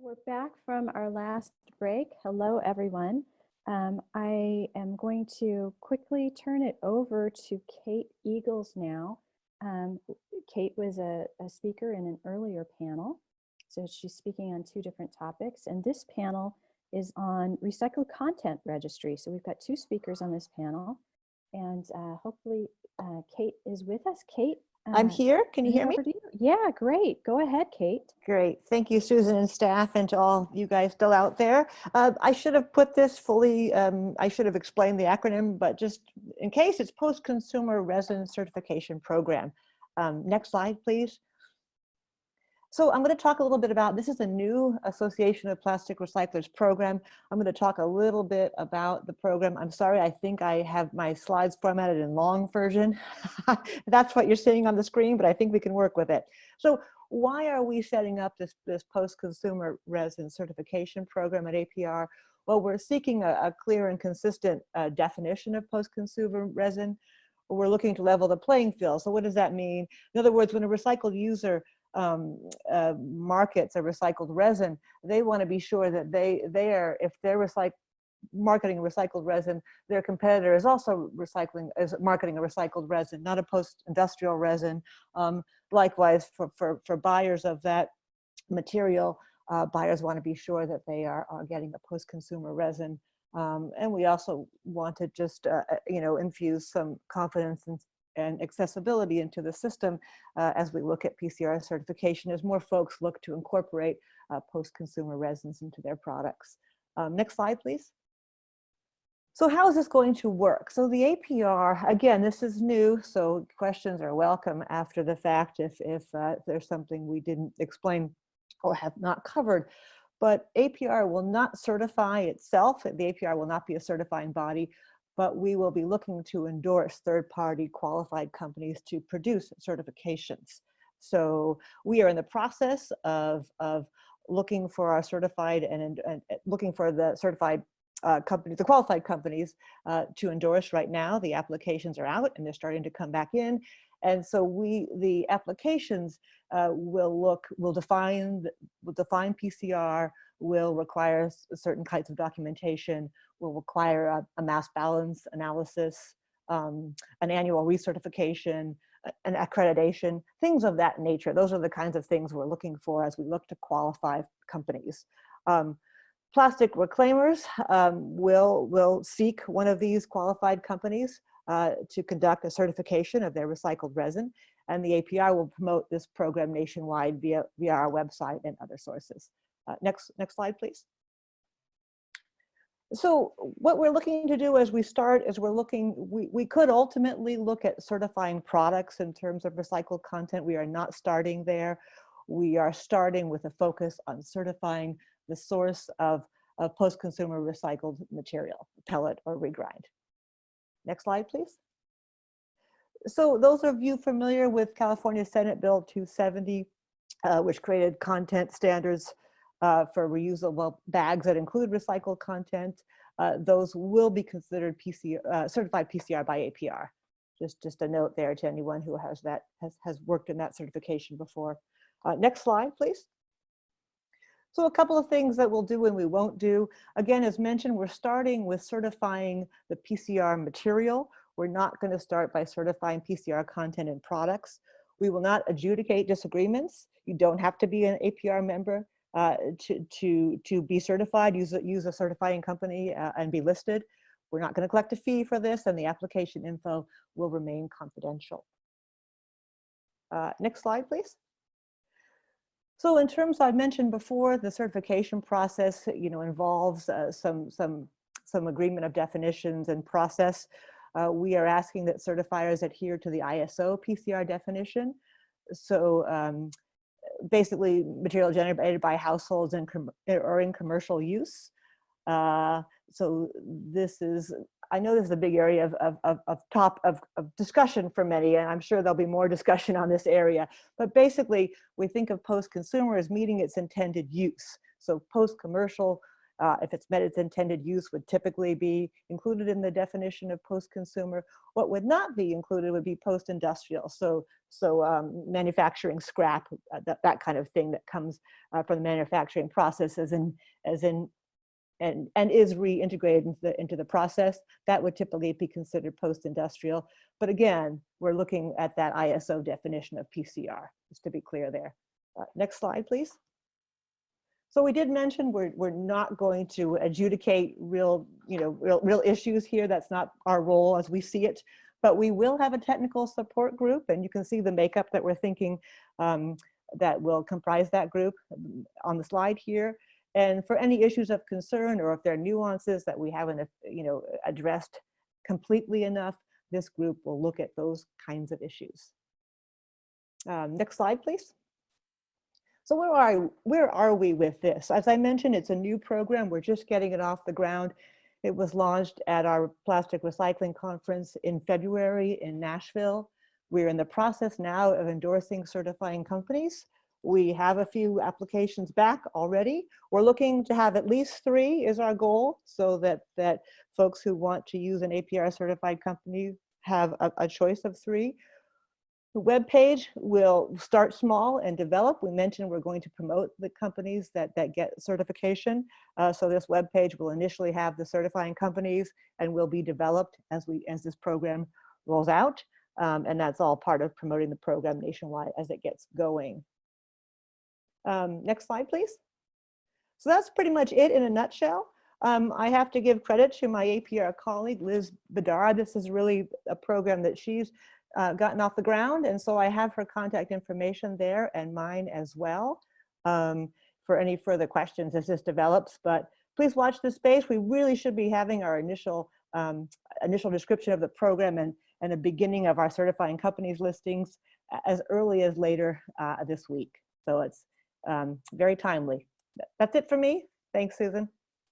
We're back from our last break. Hello, everyone. I am going to quickly turn it over to Kate Eagles now. Kate was a speaker in an earlier panel, so she's speaking on two different topics, and this panel is on recycled content registry. So we've got two speakers on this panel, and hopefully Kate is with us. Kate? I'm here. Can you hear me? Yeah, great. Go ahead, Kate. Great. Thank you, Susan and staff, and to all you guys still out there. I should have put this fully, I should have explained the acronym, but just in case, it's Post-Consumer Resin Certification Program. Next slide, please. So I'm going to talk a little bit about, this is a new Association of Plastic Recyclers program. I'm going to talk a little bit about the program. I'm sorry, I think I have my slides formatted in long version. That's what you're seeing on the screen, but I think we can work with it. So why are we setting up this post-consumer resin certification program at APR? Well, we're seeking a clear and consistent definition of post-consumer resin. We're looking to level the playing field. So what does that mean? In other words, when a recycled user markets a recycled resin, they want to be sure that if they're marketing a recycled resin, their competitor is also marketing a recycled resin, not a post-industrial resin. Likewise, for buyers of that material, buyers want to be sure that they are getting a post-consumer resin. And we also want to just infuse some confidence and accessibility into the system as we look at PCR certification, as more folks look to incorporate post-consumer resins into their products. Next slide, please. So how is this going to work? So the APR, again, this is new, so questions are welcome after the fact if there's something we didn't explain or have not covered. But APR will not certify itself. The APR will not be a certifying body, but we will be looking to endorse third-party qualified companies to produce certifications. So we are in the process of looking for our certified and looking for the certified companies, the qualified companies to endorse right now. The applications are out and they're starting to come back in. And so the applications will define PCR, will require certain kinds of documentation, will require a mass balance analysis, an annual recertification, an accreditation, things of that nature. Those are the kinds of things we're looking for as we look to qualify companies. Plastic reclaimers will seek one of these qualified companies to conduct a certification of their recycled resin, and the APR will promote this program nationwide via our website and other sources. Next slide, please. So what we're looking to do as we start is we could ultimately look at certifying products in terms of recycled content. We are not starting there. We are starting with a focus on certifying the source of post-consumer recycled material, pellet or regrind. Next slide, please. So those of you familiar with California Senate Bill 270, which created content standards for reusable bags that include recycled content, those will be considered certified PCR by APR. Just a note there to anyone who has worked in that certification before. Next slide, please. So a couple of things that we'll do and we won't do. Again, as mentioned, we're starting with certifying the PCR material. We're not going to start by certifying PCR content in products. We will not adjudicate disagreements. You don't have to be an APR member to be certified. Use a certifying company and be listed. We're not going to collect a fee for this, and the application info will remain confidential. Next slide, please. So in terms I've mentioned before, the certification process, involves some agreement of definitions and process. We are asking that certifiers adhere to the ISO PCR definition. So basically, material generated by households or in commercial use. So this is, I know this is a big area of discussion for many, and I'm sure there'll be more discussion on this area. But basically, we think of post-consumer as meeting its intended use. So post-commercial if it's met its intended use, would typically be included in the definition of post-consumer. What would not be included would be post-industrial. So manufacturing scrap, that kind of thing that comes from the manufacturing process and is reintegrated into the process, that would typically be considered post-industrial. But again, we're looking at that ISO definition of PCR, just to be clear there. Next slide, please. So we did mention we're not going to adjudicate real issues here. That's not our role as we see it. But we will have a technical support group, and you can see the makeup that we're thinking that will comprise that group on the slide here. And for any issues of concern, or if there are nuances that we haven't addressed completely enough, this group will look at those kinds of issues. Next slide, please. So where are we with this? As I mentioned, it's a new program. We're just getting it off the ground. It was launched at our plastic recycling conference in February in Nashville. We're in the process now of endorsing certifying companies. We have a few applications back already. We're looking to have at least 3 is our goal, so that folks who want to use an APR certified company have a choice of 3. The web page will start small and develop. We mentioned we're going to promote the companies that get certification. So this web page will initially have the certifying companies and will be developed as this program rolls out. And that's all part of promoting the program nationwide as it gets going. Next slide, please. So that's pretty much it in a nutshell. I have to give credit to my APR colleague, Liz Bedard. This is really a program that she's gotten off the ground, and so I have her contact information there and mine as well for any further questions as this develops. But please watch this space. We really should be having our initial description of the program and the beginning of our certifying companies listings as early as later this week. So it's very timely. That's it for me. Thanks, Susan.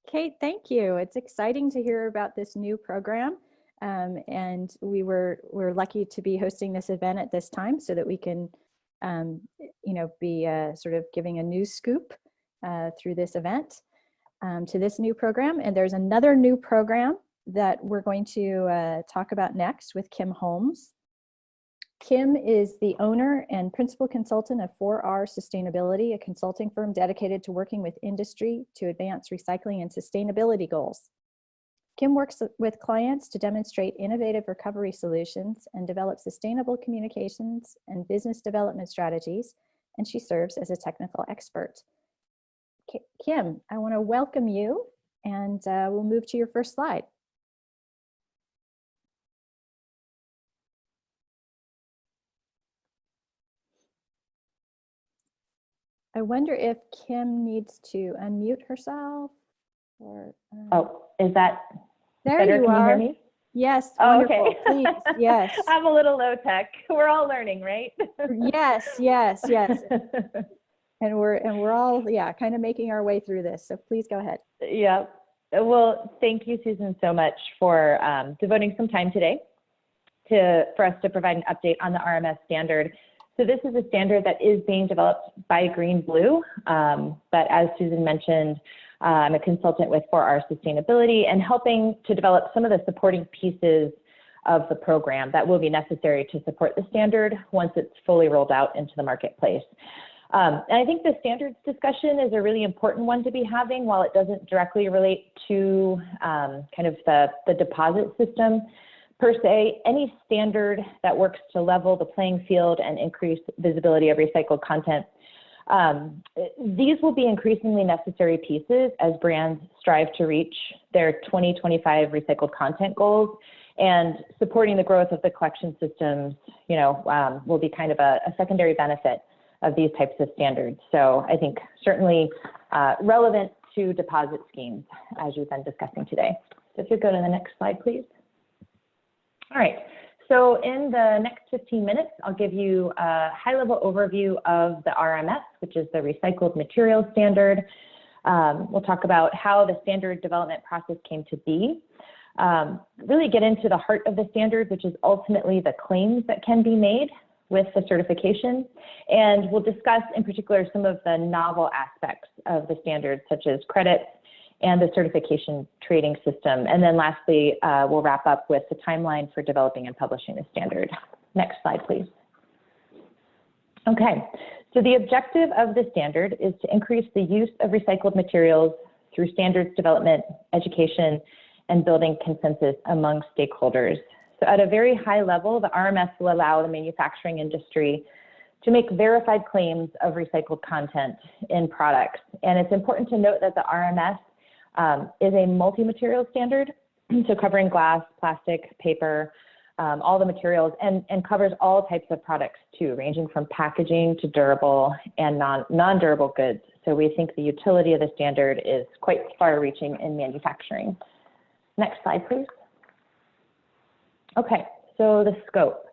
Kate, thank you. It's exciting to hear about this new program. And we're lucky to be hosting this event at this time so that we can, be sort of giving a news scoop through this event to this new program. And there's another new program that we're going to talk about next with Kim Holmes. Kim is the owner and principal consultant of 4R Sustainability, a consulting firm dedicated to working with industry to advance recycling and sustainability goals. Kim works with clients to demonstrate innovative recovery solutions and develop sustainable communications and business development strategies, and she serves as a technical expert. Kim, I want to welcome you, and we'll move to your first slide. I wonder if Kim needs to unmute herself or. Oh, is that there better? You Can are. you hear me? Yes, oh, wonderful. okay. Please, yes. I'm a little low tech. We're all learning, right? Yes. And we're all, kind of making our way through this. So please go ahead. Yeah. Well, thank you, Susan, so much for devoting some time today for us to provide an update on the RMS standard. So this is a standard that is being developed by Green Blue, but as Susan mentioned, I'm a consultant with 4R Sustainability and helping to develop some of the supporting pieces of the program that will be necessary to support the standard once it's fully rolled out into the marketplace. And I think the standards discussion is a really important one to be having. While it doesn't directly relate to kind of the deposit system per se, any standard that works to level the playing field and increase visibility of recycled content, these will be increasingly necessary pieces as brands strive to reach their 2025 recycled content goals, and supporting the growth of the collection systems, will be kind of a secondary benefit of these types of standards. So I think certainly relevant to deposit schemes as you've been discussing today. So if you go to the next slide, please. All right, so in the next 15 minutes, I'll give you a high-level overview of the RMS, which is the Recycled Materials Standard. We'll talk about how the standard development process came to be, really get into the heart of the standard, which is ultimately the claims that can be made with the certification. And we'll discuss in particular some of the novel aspects of the standard, such as credits and the certification trading system. And then lastly, we'll wrap up with the timeline for developing and publishing the standard. Next slide, please. Okay, so the objective of the standard is to increase the use of recycled materials through standards development, education, and building consensus among stakeholders. So at a very high level, the RMS will allow the manufacturing industry to make verified claims of recycled content in products. And it's important to note that the RMS is a multi-material standard, so covering glass, plastic, paper, all the materials, and covers all types of products too, ranging from packaging to durable and non-durable goods. So we think the utility of the standard is quite far-reaching in manufacturing. Next slide, please. Okay, so the scope.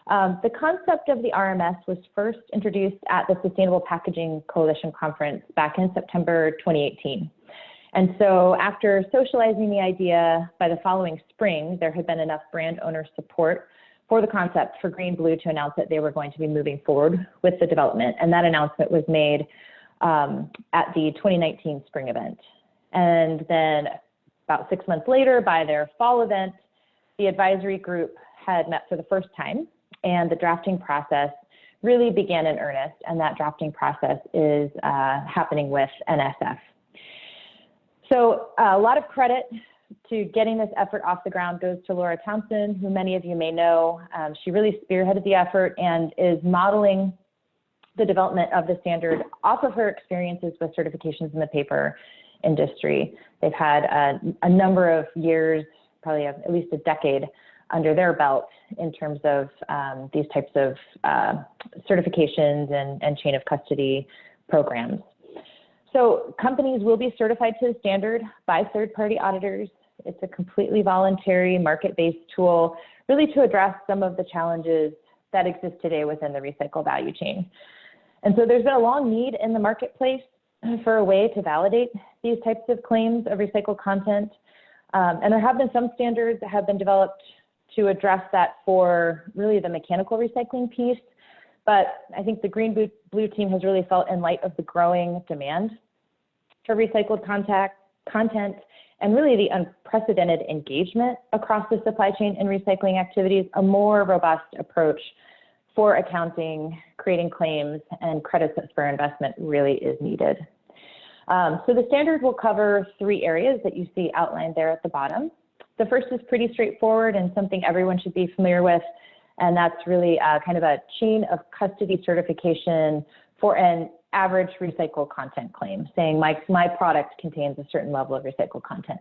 The concept of the RMS was first introduced at the Sustainable Packaging Coalition Conference back in September 2018. And so after socializing the idea, by the following spring, there had been enough brand owner support for the concept for Green Blue to announce that they were going to be moving forward with the development. And that announcement was made at the 2019 spring event. And then about 6 months later, by their fall event, the advisory group had met for the first time, and the drafting process really began in earnest. And that drafting process is happening with NSF. So a lot of credit to getting this effort off the ground goes to Laura Townsend, who many of you may know. She really spearheaded the effort and is modeling the development of the standard off of her experiences with certifications in the paper industry. They've had a number of years, probably at least a decade under their belt in terms of these types of certifications and chain of custody programs. So companies will be certified to the standard by third-party auditors. It's a completely voluntary, market-based tool, really to address some of the challenges that exist today within the recycle value chain. And so there's been a long need in the marketplace for a way to validate these types of claims of recycled content. And there have been some standards that have been developed to address that for really the mechanical recycling piece. But I think the Green Blue team has really felt, in light of the growing demand for recycled content and really the unprecedented engagement across the supply chain and recycling activities, a more robust approach for accounting, creating claims, and credits for investment really is needed. So the standard will cover 3 areas that you see outlined there at the bottom. The first is pretty straightforward and something everyone should be familiar with, and that's really kind of a chain of custody certification for an average recycled content claim, saying my product contains a certain level of recycled content.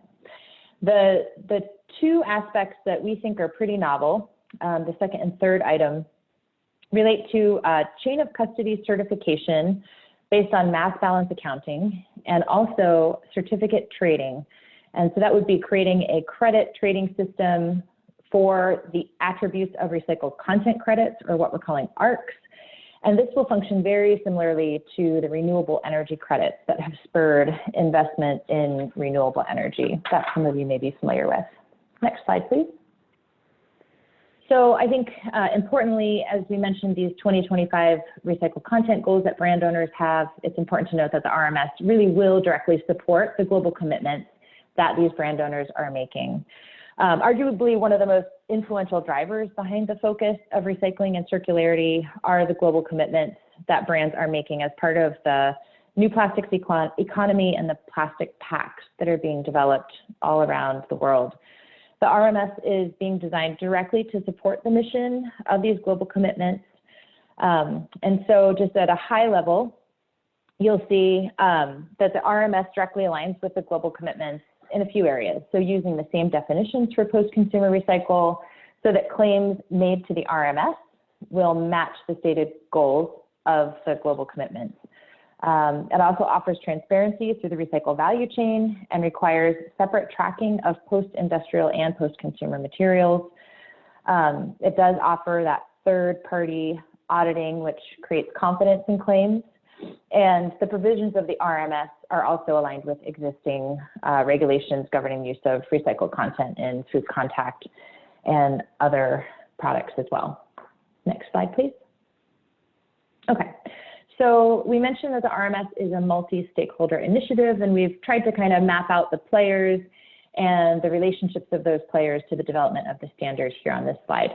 The 2 aspects that we think are pretty novel, the second and third item, relate to chain of custody certification based on mass balance accounting and also certificate trading. And so that would be creating a credit trading system for the attributes of recycled content credits, or what we're calling ARCs. And this will function very similarly to the renewable energy credits that have spurred investment in renewable energy that some of you may be familiar with. Next slide, please. So I think importantly, as we mentioned, these 2025 recycled content goals that brand owners have, it's important to note that the RMS really will directly support the global commitments that these brand owners are making. Arguably, one of the most influential drivers behind the focus of recycling and circularity are the global commitments that brands are making as part of the new plastics economy and the plastic pacts that are being developed all around the world. The RMS is being designed directly to support the mission of these global commitments. And so just at a high level, you'll see that the RMS directly aligns with the global commitments in a few areas. So using the same definitions for post-consumer recycle so that claims made to the RMS will match the stated goals of the global commitments. It also offers transparency through the recycle value chain and requires separate tracking of post-industrial and post-consumer materials. It does offer that third-party auditing, which creates confidence in claims. And the provisions of the RMS are also aligned with existing regulations governing use of recycled content in food contact and other products as well. Next slide, please. Okay, So we mentioned that the RMS is a multi-stakeholder initiative, and we've tried to kind of map out the players and the relationships of those players to the development of the standard here on this slide.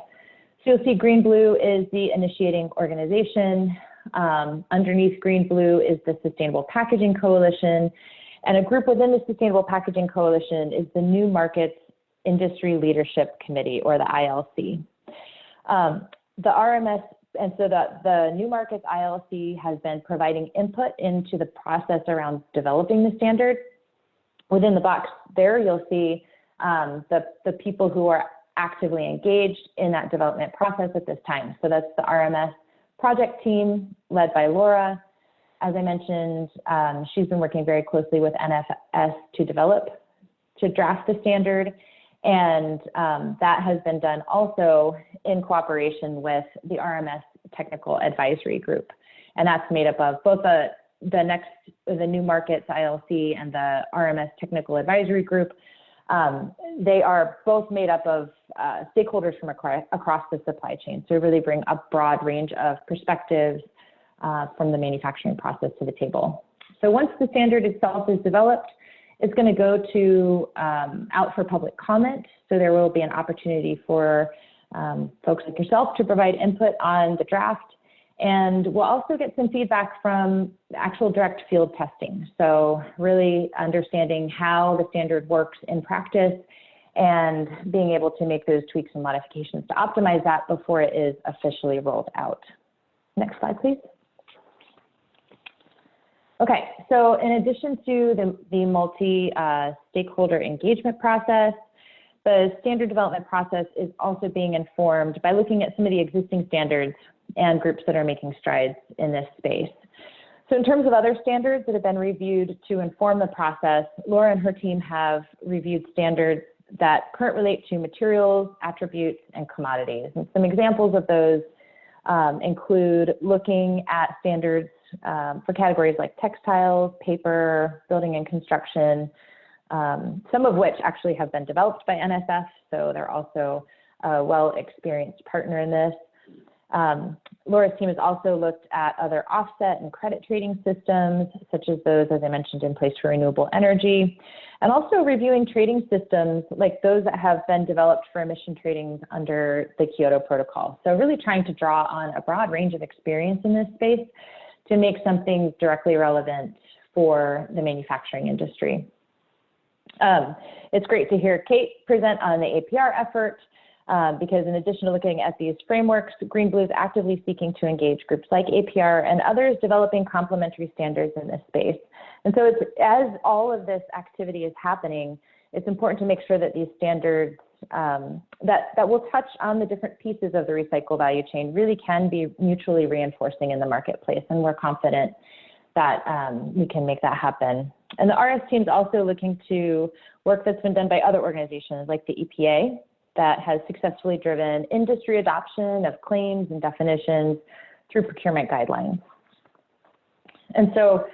So you'll see green-blue is the initiating organization. Underneath green-blue is the Sustainable Packaging Coalition, and a group within the Sustainable Packaging Coalition is the New Markets Industry Leadership Committee, or the ILC. The RMS, and so the New Markets ILC has been providing input into the process around developing the standard. Within the box there, you'll see the people who are actively engaged in that development process at this time. So that's the RMS project team led by Laura. As I mentioned, she's been working very closely with NFS to draft the standard. And that has been done also in cooperation with the RMS Technical Advisory Group. And that's made up of both the New Markets ILC and the RMS Technical Advisory Group. They are both made up of stakeholders from across the supply chain. So we really bring a broad range of perspectives from the manufacturing process to the table. So once the standard itself is developed, it's going to go to out for public comment. So there will be an opportunity for folks like yourself to provide input on the draft. And we'll also get some feedback from actual direct field testing. So really understanding how the standard works in practice and being able to make those tweaks and modifications to optimize that before it is officially rolled out. Next slide, please. Okay, so in addition to the multi-stakeholder engagement process, the standard development process is also being informed by looking at some of the existing standards and groups that are making strides in this space. So in terms of other standards that have been reviewed to inform the process, Laura and her team have reviewed standards that currently relate to materials, attributes, and commodities. And some examples of those include looking at standards for categories like textiles, paper, building and construction, some of which actually have been developed by NSF, so they're also a well-experienced partner in this. Laura's team has also looked at other offset and credit trading systems, such as those, as I mentioned, in place for renewable energy, and also reviewing trading systems like those that have been developed for emission trading under the Kyoto Protocol. So really trying to draw on a broad range of experience in this space to make something directly relevant for the manufacturing industry. It's great to hear Kate present on the APR effort because in addition to looking at these frameworks, Green Blue is actively seeking to engage groups like APR and others developing complementary standards in this space. And so as all of this activity is happening, it's important to make sure that these standards that will touch on the different pieces of the recycle value chain really can be mutually reinforcing in the marketplace. And we're confident that we can make that happen. And the RS team is also looking to work that's been done by other organizations like the EPA that has successfully driven industry adoption of claims and definitions through procurement guidelines. And so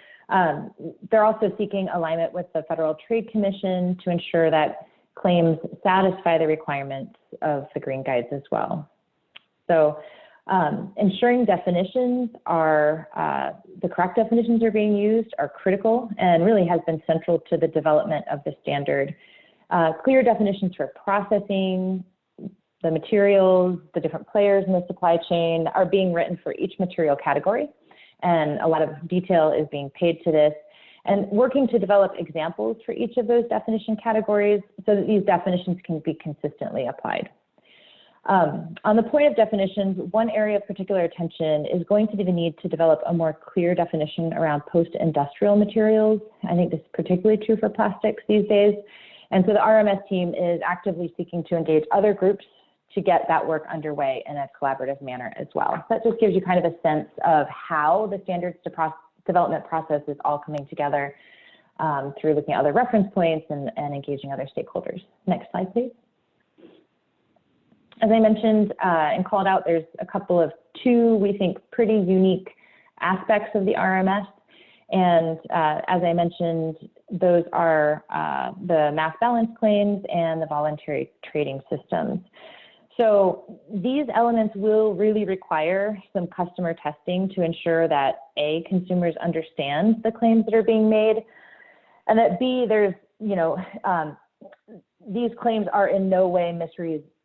they're also seeking alignment with the Federal Trade Commission to ensure that claims satisfy the requirements of the green guides as well. So ensuring definitions are, the correct definitions are being used are critical and really has been central to the development of the standard. Clear definitions for processing, the materials, the different players in the supply chain are being written for each material category, and a lot of detail is being paid to this. And working to develop examples for each of those definition categories so that these definitions can be consistently applied. On the point of definitions, one area of particular attention is going to be the need to develop a more clear definition around post-industrial materials. I think this is particularly true for plastics these days. And so the RMS team is actively seeking to engage other groups to get that work underway in a collaborative manner as well. So that just gives you kind of a sense of how the standards development process is all coming together through looking at other reference points and engaging other stakeholders. Next slide, please. As I mentioned and called out, there's a couple of two, we think, pretty unique aspects of the RMS. And as I mentioned, those are the mass balance claims and the voluntary trading systems. So these elements will really require some customer testing to ensure that A, consumers understand the claims that are being made, and that B, there's, these claims are in no way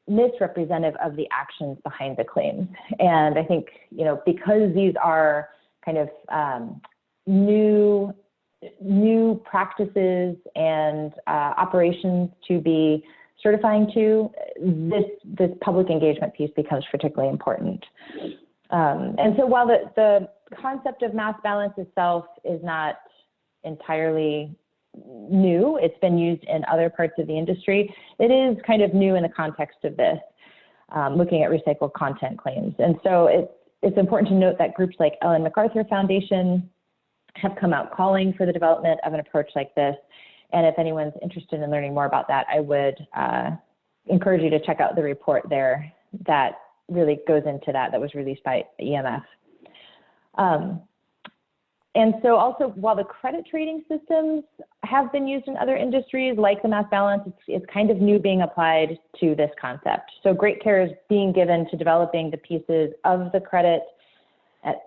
misrepresentative of the actions behind the claims. And I think, because these are kind of new practices and operations to be certifying to, this public engagement piece becomes particularly important. And so while the concept of mass balance itself is not entirely new, it's been used in other parts of the industry, it is kind of new in the context of this, looking at recycled content claims. And so it's important to note that groups like Ellen MacArthur Foundation have come out calling for the development of an approach like this. And if anyone's interested in learning more about that, I would encourage you to check out the report there that really goes into that was released by EMF. And so also, while the credit trading systems have been used in other industries, like the mass balance, it's kind of new being applied to this concept. So great care is being given to developing the pieces of the credit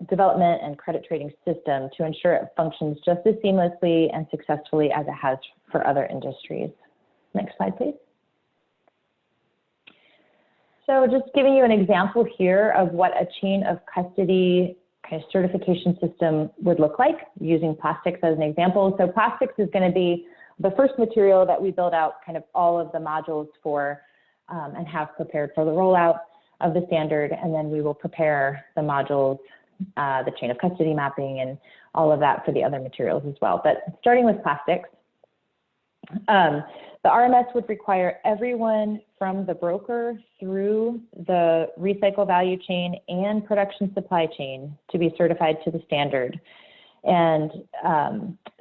development and credit trading system to ensure it functions just as seamlessly and successfully as it has for other industries. Next slide, please. So just giving you an example here of what a chain of custody kind of certification system would look like, using plastics as an example. So plastics is going to be the first material that we build out kind of all of the modules for and have prepared for the rollout of the standard, and then we will prepare the modules, the chain of custody mapping, and all of that for the other materials as well. But starting with plastics, the RMS would require everyone from the broker through the recycle value chain and production supply chain to be certified to the standard. And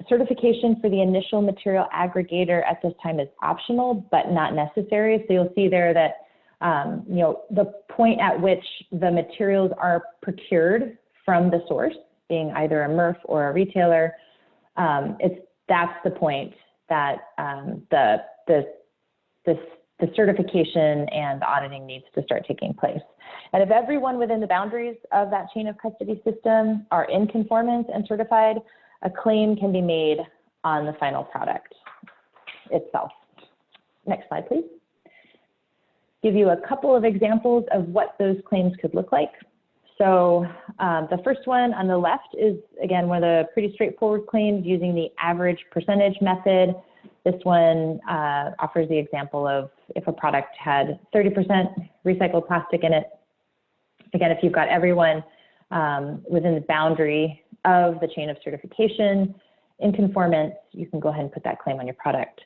certification for the initial material aggregator at this time is optional, but not necessary. So you'll see there that the point at which the materials are procured from the source, being either a MRF or a retailer, that's the point that the certification and the auditing needs to start taking place. And if everyone within the boundaries of that chain of custody system are in conformance and certified, a claim can be made on the final product itself. Next slide, please. Give you a couple of examples of what those claims could look like. So the first one on the left is, again, one of the pretty straightforward claims using the average percentage method. This one offers the example of if a product had 30% recycled plastic in it. Again, if you've got everyone within the boundary of the chain of certification in conformance, you can go ahead and put that claim on your product.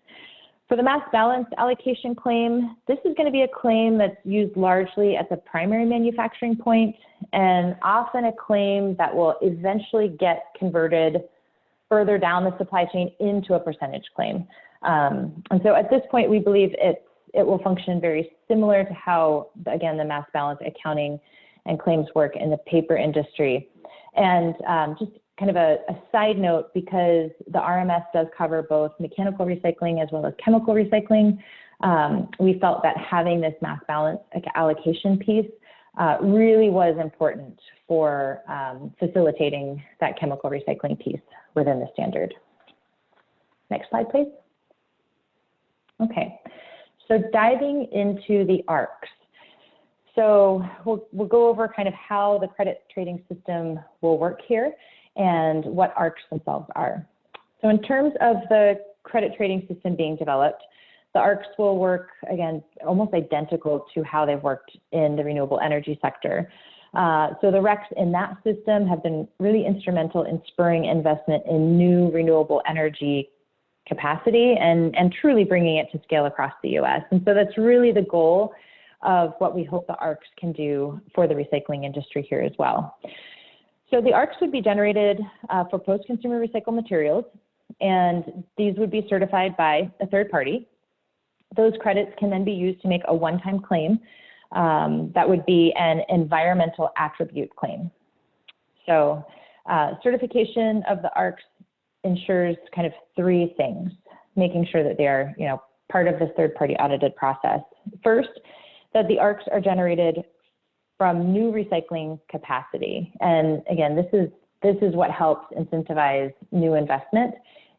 For the mass balance allocation claim, this is going to be a claim that's used largely at the primary manufacturing point, and often a claim that will eventually get converted further down the supply chain into a percentage claim. And so at this point, we believe it will function very similar to how, again, the mass balance accounting and claims work in the paper industry. And just kind of a side note, because the RMS does cover both mechanical recycling as well as chemical recycling, we felt that having this mass balance allocation piece really was important for facilitating that chemical recycling piece within the standard. Next slide, please. Okay, so diving into the ARCs. So we'll go over kind of how the credit trading system will work here and what ARCs themselves are. So in terms of the credit trading system being developed, the ARCs will work, again, almost identical to how they've worked in the renewable energy sector. So the RECs in that system have been really instrumental in spurring investment in new renewable energy capacity and truly bringing it to scale across the US. And so that's really the goal of what we hope the ARCs can do for the recycling industry here as well. So the ARCs would be generated for post-consumer recycled materials, and these would be certified by a third party. Those credits can then be used to make a one-time claim that would be an environmental attribute claim. So certification of the ARCs ensures kind of three things, making sure that they are, part of this third-party audited process. First, that the ARCs are generated from new recycling capacity. And again, this is what helps incentivize new investment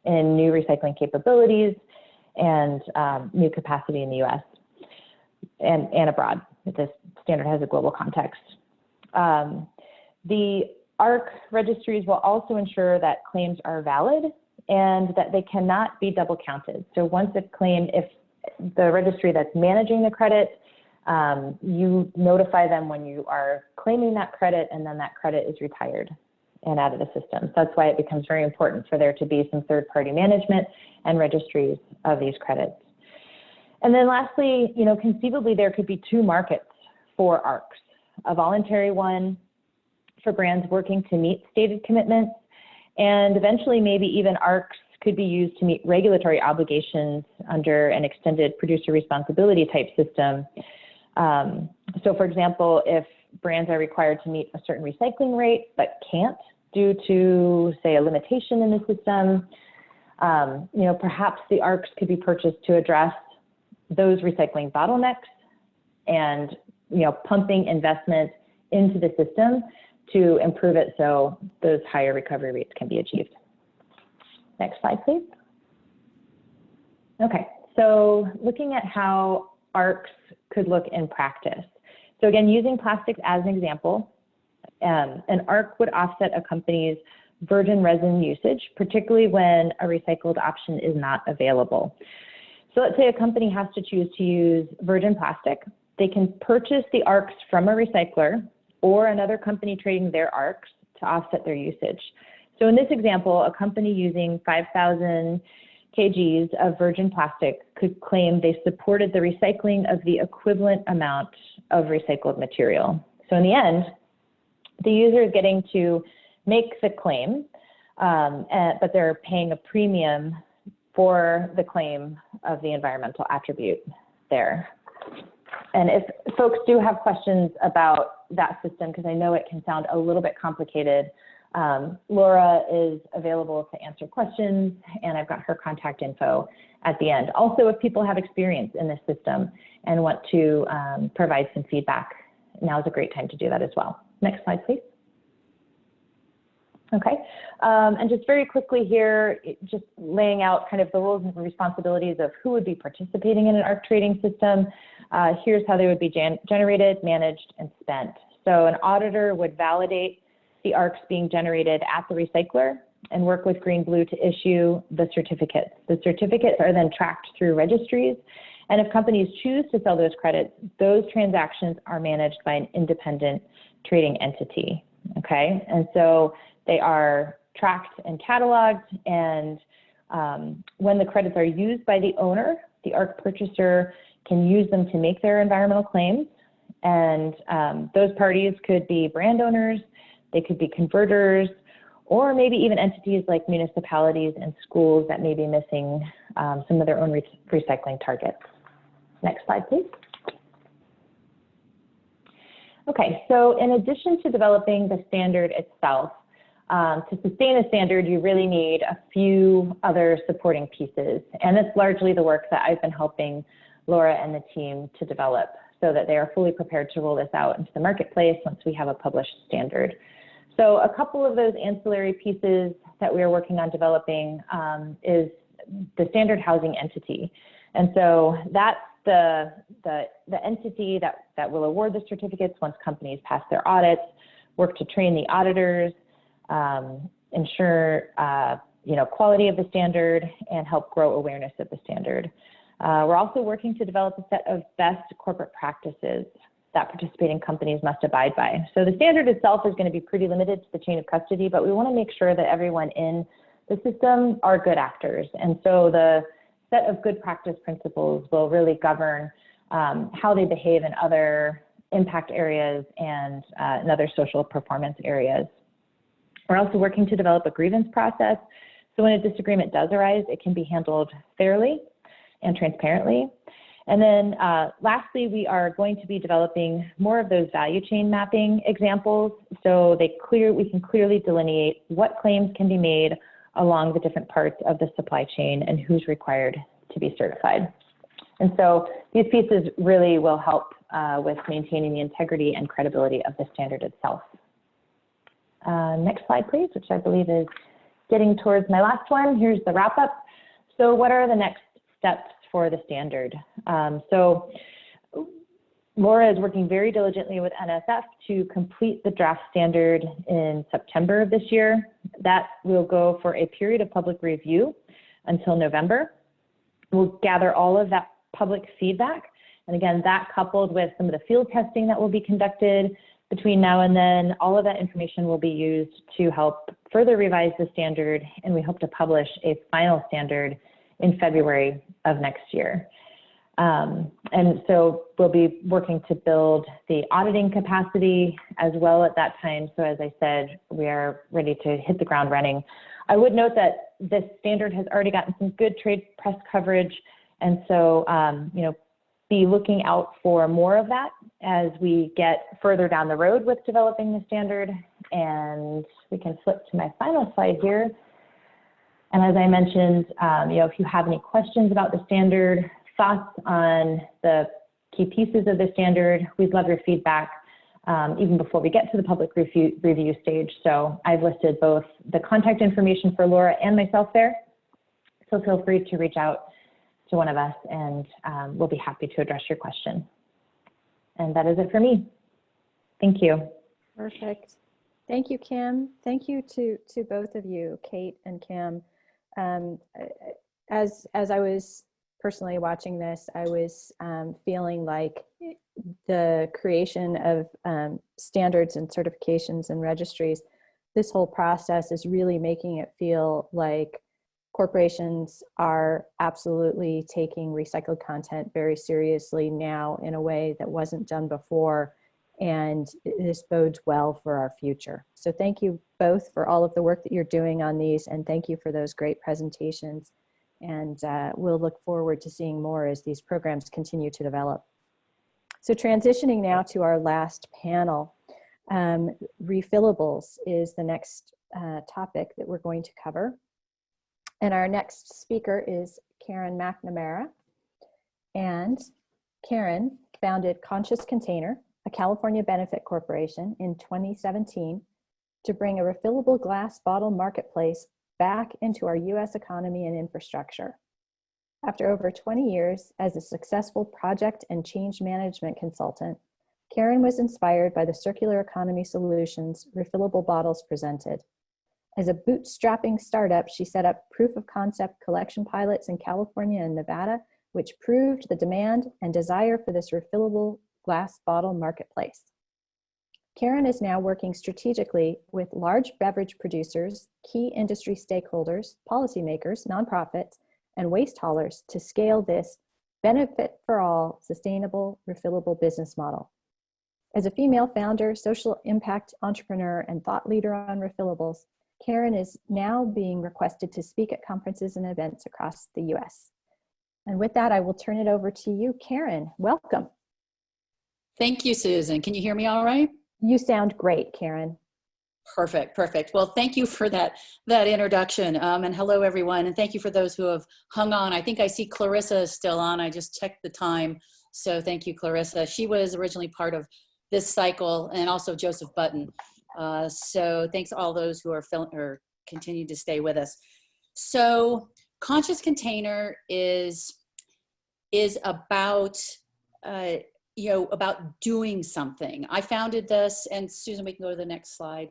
in new recycling capabilities and new capacity in the US and abroad. This standard has a global context. The ARC registries will also ensure that claims are valid and that they cannot be double counted. So once a claim, if the registry that's managing the credit, you notify them when you are claiming that credit, and then that credit is retired and out of the system. So that's why it becomes very important for there to be some third-party management and registries of these credits. And then lastly, conceivably there could be two markets for ARCs, a voluntary one for brands working to meet stated commitments, and eventually maybe even ARCs could be used to meet regulatory obligations under an extended producer responsibility type system. So for example, if brands are required to meet a certain recycling rate but can't due to, say, a limitation in the system, perhaps the ARCs could be purchased to address those recycling bottlenecks and pumping investment into the system to improve it so those higher recovery rates can be achieved. Next slide, please. Okay, so looking at how ARCs could look in practice. So again, using plastics as an example, an ARC would offset a company's virgin resin usage, particularly when a recycled option is not available. So let's say a company has to choose to use virgin plastic. They can purchase the ARCs from a recycler or another company trading their ARCs to offset their usage. So in this example, a company using 5,000 kgs of virgin plastic could claim they supported the recycling of the equivalent amount of recycled material. So in the end, the user is getting to make the claim, but they're paying a premium for the claim of the environmental attribute there. And if folks do have questions about that system, because I know it can sound a little bit complicated, Laura is available to answer questions, and I've got her contact info at the end. Also, if people have experience in this system and want to provide some feedback, now is a great time to do that as well. Next slide, please. Okay, and just very quickly here, just laying out kind of the roles and responsibilities of who would be participating in an ARC trading system. Here's how they would be generated, managed, and spent. So an auditor would validate the ARCs being generated at the recycler and work with Green Blue to issue the certificates. The certificates are then tracked through registries, and if companies choose to sell those credits, those transactions are managed by an independent trading entity, okay? And so they are tracked and cataloged, and when the credits are used by the owner, the ARC purchaser can use them to make their environmental claims, and those parties could be brand owners, they could be converters, or maybe even entities like municipalities and schools that may be missing some of their own recycling targets. Next slide, please. Okay, so in addition to developing the standard itself, to sustain a standard, you really need a few other supporting pieces. And that's largely the work that I've been helping Laura and the team to develop so that they are fully prepared to roll this out into the marketplace once we have a published standard. So a couple of those ancillary pieces that we are working on developing is the standard housing entity. And so that's the entity that will award the certificates once companies pass their audits, work to train the auditors, ensure quality of the standard, and help grow awareness of the standard. We're also working to develop a set of best corporate practices that participating companies must abide by. So the standard itself is going to be pretty limited to the chain of custody, but we want to make sure that everyone in the system are good actors. And so the set of good practice principles will really govern how they behave in other impact areas and in other social performance areas. We're also working to develop a grievance process. So when a disagreement does arise, it can be handled fairly and transparently. And then lastly, we are going to be developing more of those value chain mapping examples so we can clearly delineate what claims can be made along the different parts of the supply chain and who's required to be certified. And so these pieces really will help with maintaining the integrity and credibility of the standard itself. Next slide, please, which I believe is getting towards my last one. Here's the wrap up. So what are the next steps for the standard? So Laura is working very diligently with NSF to complete the draft standard in September of this year. That will go for a period of public review until November. We'll gather all of that public feedback. And again, that coupled with some of the field testing that will be conducted between now and then, all of that information will be used to help further revise the standard, and we hope to publish a final standard in February of next year. And so we'll be working to build the auditing capacity as well at that time. So as I said, we are ready to hit the ground running. I would note that this standard has already gotten some good trade press coverage. And so, you know, be looking out for more of that as we get further down the road with developing the standard. And we can flip to my final slide here. And as I mentioned, you know, if you have any questions about the standard, thoughts on the key pieces of the standard, we'd love your feedback even before we get to the public review stage. So I've listed both the contact information for Laura and myself there. So feel free to reach out to one of us, and we'll be happy to address your question. And that is it for me. Thank you. Perfect. Thank you, Kim. Thank you to both of you, Kate and Kim. As I was personally watching this, I was feeling like the creation of standards and certifications and registries, this whole process is really making it feel like corporations are absolutely taking recycled content very seriously now in a way that wasn't done before, and this bodes well for our future. So thank you both for all of the work that you're doing on these, and thank you for those great presentations. And we'll look forward to seeing more as these programs continue to develop. So transitioning now to our last panel, refillables is the next topic that we're going to cover. And our next speaker is Karen McNamara. And Karen founded Conscious Container, a California benefit corporation, in 2017 to bring a refillable glass bottle marketplace back into our US economy and infrastructure. After over 20 years as a successful project and change management consultant, Karen was inspired by the circular economy solutions refillable bottles presented. As a bootstrapping startup, she set up proof of concept collection pilots in California and Nevada, which proved the demand and desire for this refillable glass bottle marketplace. Karen is now working strategically with large beverage producers, key industry stakeholders, policymakers, nonprofits, and waste haulers to scale this benefit for all sustainable refillable business model. As a female founder, social impact entrepreneur, and thought leader on refillables, Karen is now being requested to speak at conferences and events across the US. And with that, I will turn it over to you, Karen. Welcome. Thank you, Susan. Can you hear me all right? You sound great, Karen. Perfect, perfect. Well, thank you for that introduction. And hello, everyone. And thank you for those who have hung on. I think I see Clarissa is still on. I just checked the time. So thank you, Clarissa. She was originally part of this cycle, and also Joseph Button. So thanks to all those who are continue to stay with us. So Conscious Container is about, about doing something. I founded this, and Susan, we can go to the next slide.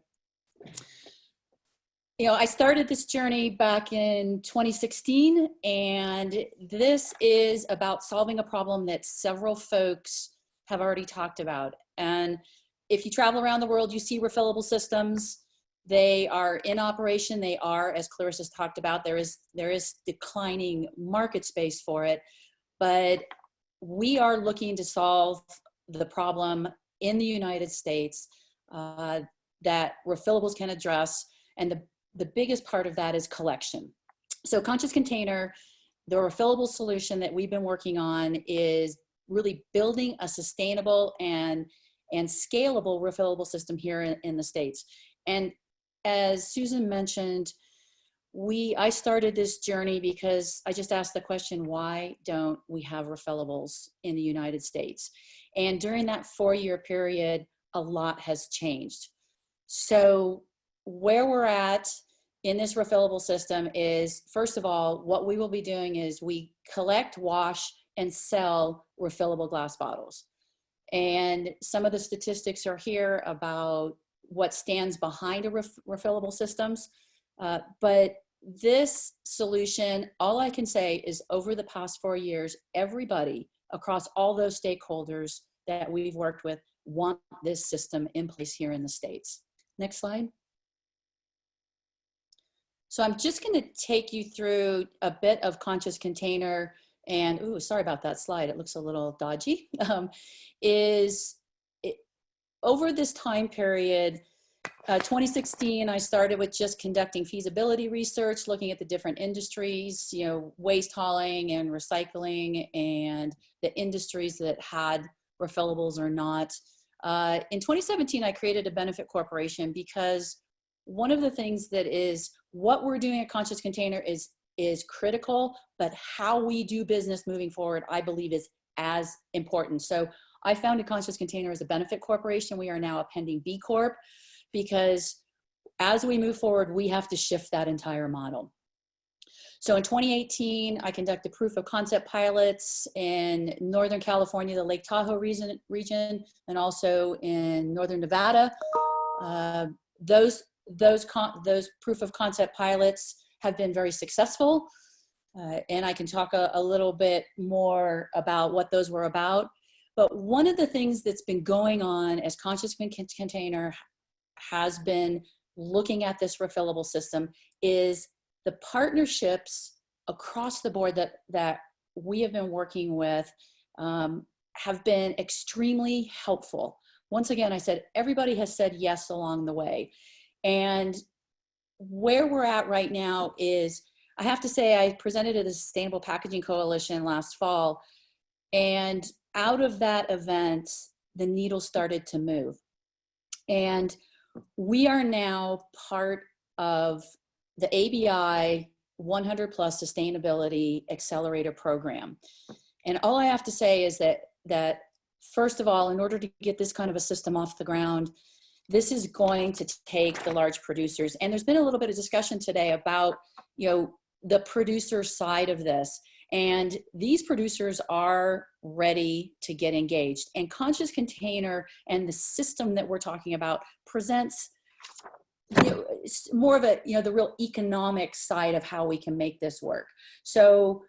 I started this journey back in 2016, and this is about solving a problem that several folks have already talked about. And if you travel around the world, you see refillable systems. They are in operation. They are, as Clarissa's talked about, there is declining market space for it, but we are looking to solve the problem in the United States that refillables can address, and the biggest part of that is collection. So Conscious Container, the refillable solution that we've been working on, is really building a sustainable and scalable refillable system here in the States. And as Susan mentioned, I started this journey because I just asked the question, why don't we have refillables in the United States? And during that 4-year period, a lot has changed. So where we're at in this refillable system is, first of all, what we will be doing is we collect, wash, and sell refillable glass bottles. And some of the statistics are here about what stands behind a refillable systems. But this solution, all I can say is over the past 4 years, everybody across all those stakeholders that we've worked with want this system in place here in the States. Next slide. So I'm just going to take you through a bit of Conscious Container, and ooh, sorry about that slide, it looks a little dodgy. Over this time period, 2016, I started with just conducting feasibility research, looking at the different industries, you know, waste hauling and recycling, and the industries that had refillables or not. In 2017, I created a benefit corporation because one of the things that is what we're doing at Conscious Container is critical, but how we do business moving forward, I believe, is as important. So I founded Conscious Container as a benefit corporation. We are now a pending B Corp, because as we move forward, we have to shift that entire model. So in 2018, I conducted proof of concept pilots in Northern California, the Lake Tahoe region, and also in Northern Nevada. Those proof of concept pilots have been very successful. And I can talk a little bit more about what those were about. But one of the things that's been going on as Conscious Container has been looking at this refillable system is the partnerships across the board that we have been working with have been extremely helpful. Once again, I said, everybody has said yes along the way. And where we're at right now is, I have to say, I presented at the Sustainable Packaging Coalition last fall, and out of that event, the needle started to move. And we are now part of the ABI 100 Plus Sustainability Accelerator Program. And all I have to say is that first of all, in order to get this kind of a system off the ground, this is going to take the large producers. And there's been a little bit of discussion today about, you know, the producer side of this. And these producers are ready to get engaged. And Conscious Container and the system that we're talking about presents, you know, more of a, you know, the real economic side of how we can make this work. So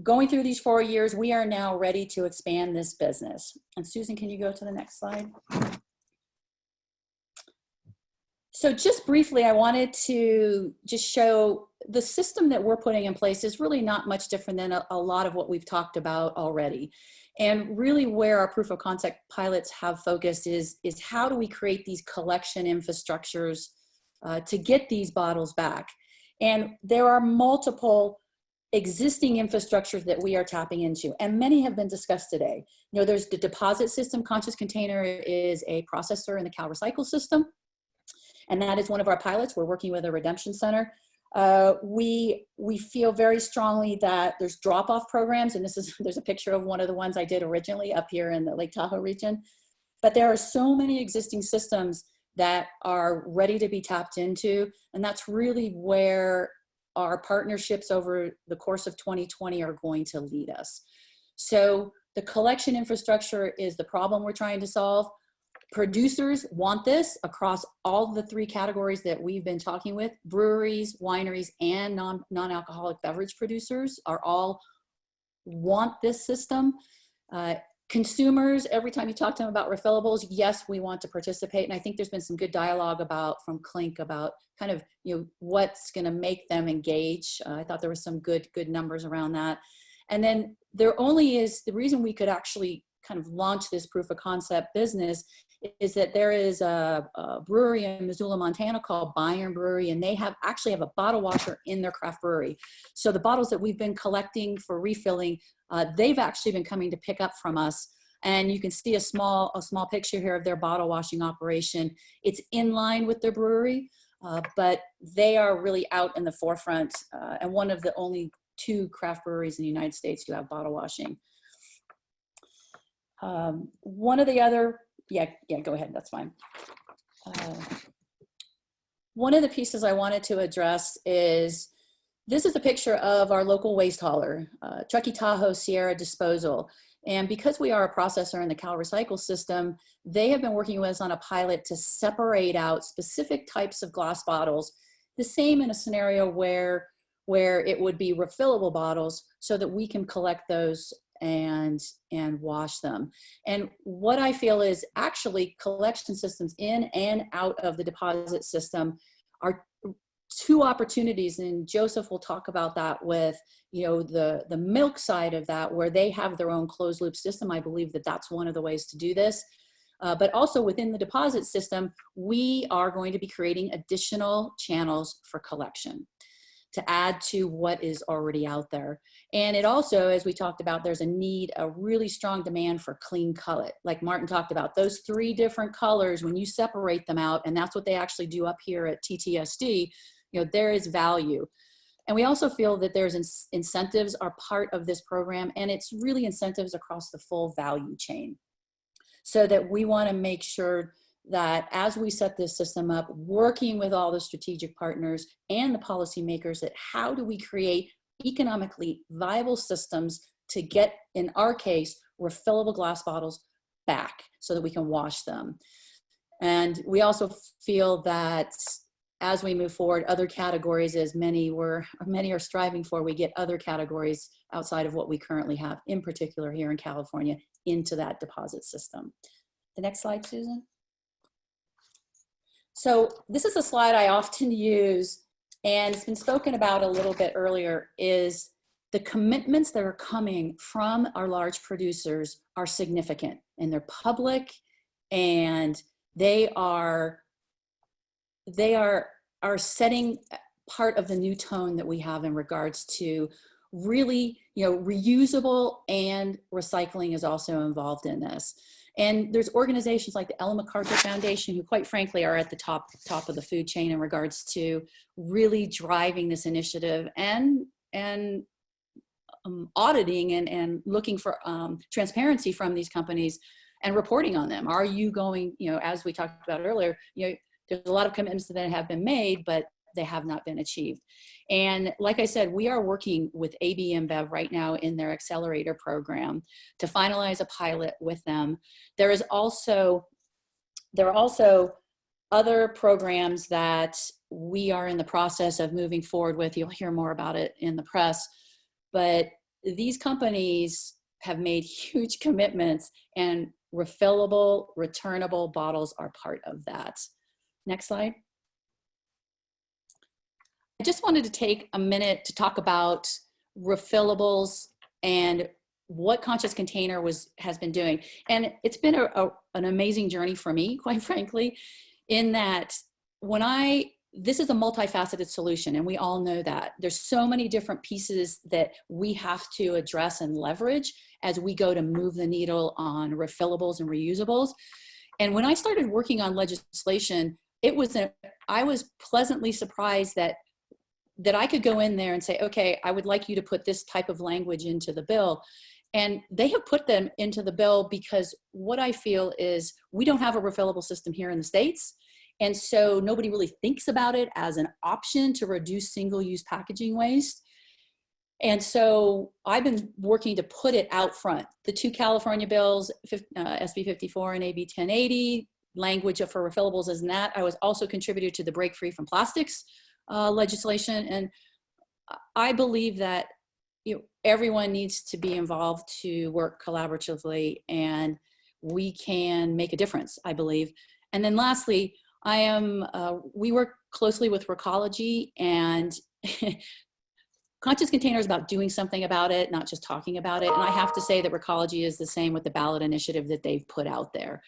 going through these 4 years, we are now ready to expand this business. And Susan, can you go to the next slide? So just briefly, I wanted to just show the system that we're putting in place is really not much different than a lot of what we've talked about already. And really where our proof of concept pilots have focused is how do we create these collection infrastructures to get these bottles back. And there are multiple existing infrastructures that we are tapping into, and many have been discussed today. You know, there's the deposit system. Conscious Container is a processor in the Cal Recycle system. And that is one of our pilots. We're working with a redemption center. We feel very strongly that there's drop-off programs, and there's a picture of one of the ones I did originally up here in the Lake Tahoe region. But there are so many existing systems that are ready to be tapped into, and that's really where our partnerships over the course of 2020 are going to lead us. So the collection infrastructure is the problem we're trying to solve. Producers want this across all the 3 categories that we've been talking with. Breweries, wineries, and non-alcoholic beverage producers are all want this system. Consumers, every time you talk to them about refillables, yes, we want to participate. And I think there's been some good dialogue from Clink about kind of, you know, what's going to make them engage. I thought there was some good numbers around that. And then there only is, the reason we could actually kind of launch this proof of concept business is that there is a brewery in Missoula, Montana called Bayern Brewery, and they actually have a bottle washer in their craft brewery. So the bottles that we've been collecting for refilling, they've actually been coming to pick up from us. And you can see a small picture here of their bottle washing operation. It's in line with their brewery. but they are really out in the forefront and one of the only 2 craft breweries in the United States who have bottle washing. One of the other, yeah, go ahead, that's fine. One of the pieces I wanted to address is, this is a picture of our local waste hauler, Truckee Tahoe Sierra Disposal. And because we are a processor in the Cal Recycle system, they have been working with us on a pilot to separate out specific types of glass bottles, the same in a scenario where it would be refillable bottles, so that we can collect those and wash them. And what I feel is, actually collection systems in and out of the deposit system are 2 opportunities, and Joseph will talk about that with, you know, the milk side of that, where they have their own closed loop system. I believe that that's one of the ways to do this. But also within the deposit system, we are going to be creating additional channels for collection to add to what is already out there. And it also, as we talked about, there's a really strong demand for clean cullet. Like Martin talked about, those 3 different colors, when you separate them out, and that's what they actually do up here at TTSD, you know, there is value. And we also feel that there's incentives are part of this program, and it's really incentives across the full value chain. So that we want to make sure that as we set this system up, working with all the strategic partners and the policymakers, that how do we create economically viable systems to get, in our case, refillable glass bottles back so that we can wash them. And we also feel that as we move forward, other categories, as many are striving for, we get other categories outside of what we currently have, in particular here in California, into that deposit system. The next slide, Susan. So this is a slide I often use, and it's been spoken about a little bit earlier, is the commitments that are coming from our large producers are significant, and they're public, and they are setting part of the new tone that we have in regards to really, you know, reusable, and recycling is also involved in this. And there's organizations like the Ellen MacArthur Foundation, who quite frankly are at the top of the food chain in regards to really driving this initiative and auditing and looking for transparency from these companies and reporting on them. Are you going, you know, as we talked about earlier, you know, there's a lot of commitments that have been made, but they have not been achieved. And like I said, we are working with AB InBev right now in their accelerator program to finalize a pilot with them. There are also other programs that we are in the process of moving forward with. You'll hear more about it in the press, but these companies have made huge commitments, and refillable, returnable bottles are part of that. Next slide. I just wanted to take a minute to talk about refillables and what Conscious Container has been doing. And it's been an amazing journey for me, quite frankly, in that this is a multifaceted solution, and we all know that. There's so many different pieces that we have to address and leverage as we go to move the needle on refillables and reusables. And when I started working on legislation, I was pleasantly surprised that I could go in there and say, okay, I would like you to put this type of language into the bill. And they have put them into the bill because what I feel is we don't have a refillable system here in the States. And so nobody really thinks about it as an option to reduce single-use packaging waste. And so I've been working to put it out front. The 2 California bills, SB 54 and AB 1080, language for refillables is in that. I was also contributed to the Break Free from Plastics legislation. And I believe that, you know, everyone needs to be involved to work collaboratively, and we can make a difference, I believe. And then lastly, we work closely with Recology, and Conscious Container is about doing something about it, not just talking about it. And I have to say that Recology is the same with the ballot initiative that they've put out there.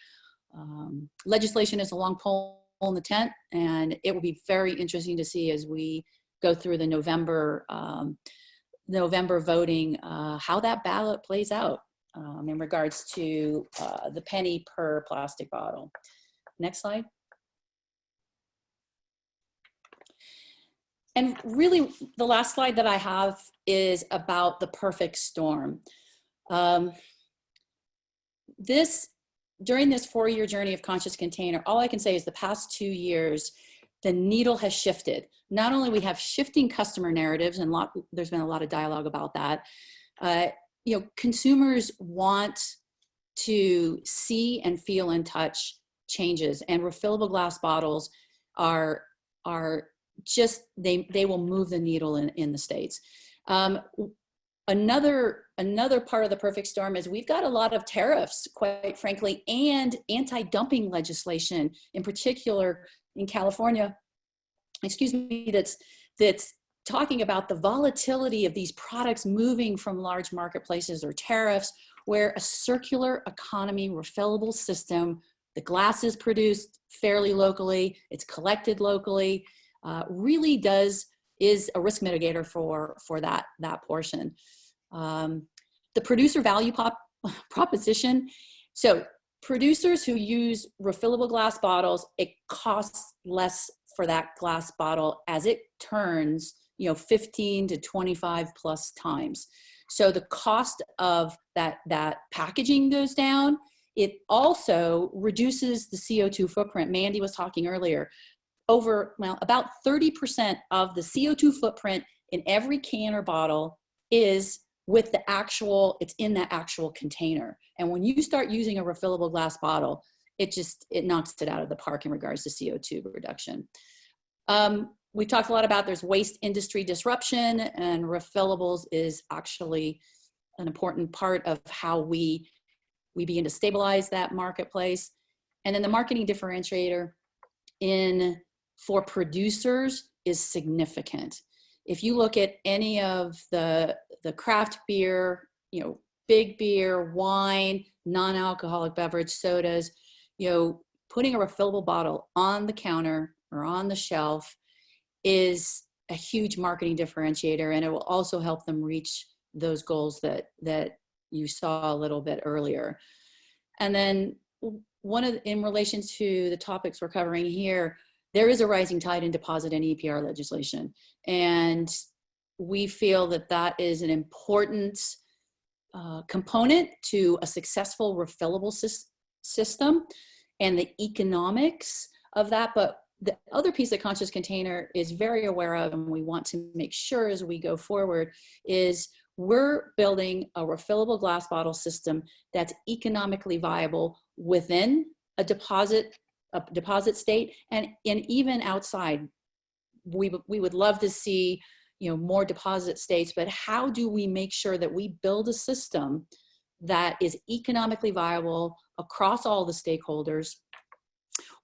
Legislation is a long pole in the tent, and it will be very interesting to see as we go through the November voting, how that ballot plays out in regards to the penny per plastic bottle. Next slide. And really, the last slide that I have is about the perfect storm. During this 4-year journey of Conscious Container, all I can say is the past 2 years, the needle has shifted. Not only we have shifting customer narratives, and there's been a lot of dialogue about that. You know, consumers want to see and feel and touch changes, and refillable glass bottles are just, they will move the needle in the States. Another part of the perfect storm is we've got a lot of tariffs, quite frankly, and anti-dumping legislation, in particular in California, excuse me, that's talking about the volatility of these products moving from large marketplaces or tariffs, where a circular economy refillable system, the glass is produced fairly locally, it's collected locally, really is a risk mitigator for that portion. The producer value proposition. So producers who use refillable glass bottles, it costs less for that glass bottle as it turns, 15 to 25 plus times. So the cost of that packaging goes down. It also reduces the CO2 footprint. Mandy was talking earlier. About 30% of the CO2 footprint in every can or bottle is with it's in that actual container. And when you start using a refillable glass bottle, it knocks it out of the park in regards to CO2 reduction. We talked a lot about there's waste industry disruption, and refillables is actually an important part of how we begin to stabilize that marketplace. And then the marketing differentiator for producers is significant. If you look at any of the craft beer, big beer, wine, non-alcoholic beverage, sodas, putting a refillable bottle on the counter or on the shelf is a huge marketing differentiator, and it will also help them reach those goals that you saw a little bit earlier. And then in relation to the topics we're covering here, there is a rising tide in deposit and EPR legislation. And we feel that is an important component to a successful refillable system and the economics of that. But the other piece that Conscious Container is very aware of, and we want to make sure as we go forward, is we're building a refillable glass bottle system that's economically viable within a deposit state, and even outside. We would love to see more deposit states, but how do we make sure that we build a system that is economically viable across all the stakeholders,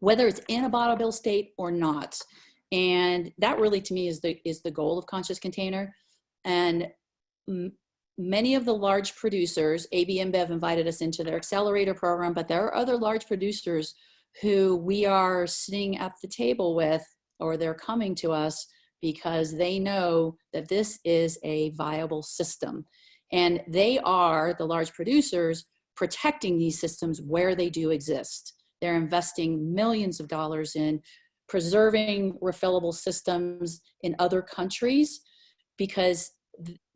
whether it's in a bottle bill state or not? And that really, to me, is the goal of Conscious Container. And many of the large producers, AB InBev invited us into their accelerator program, but there are other large producers who we are sitting at the table with, or they're coming to us because they know that this is a viable system. And they are, the large producers, protecting these systems where they do exist. They're investing millions of dollars in preserving refillable systems in other countries because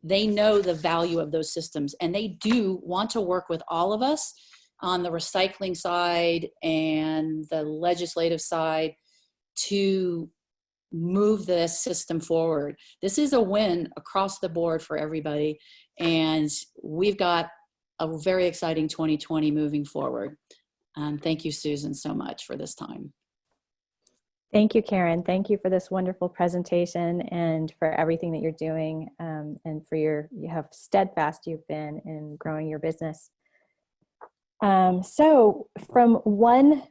they know the value of those systems, and they do want to work with all of us on the recycling side and the legislative side to move this system forward. This is a win across the board for everybody, and we've got a very exciting 2020 moving forward. Thank you, Susan, so much for this time. Thank you, Karen. Thank you for this wonderful presentation and for everything that you're doing, and for how steadfast you've been in growing your business. So from one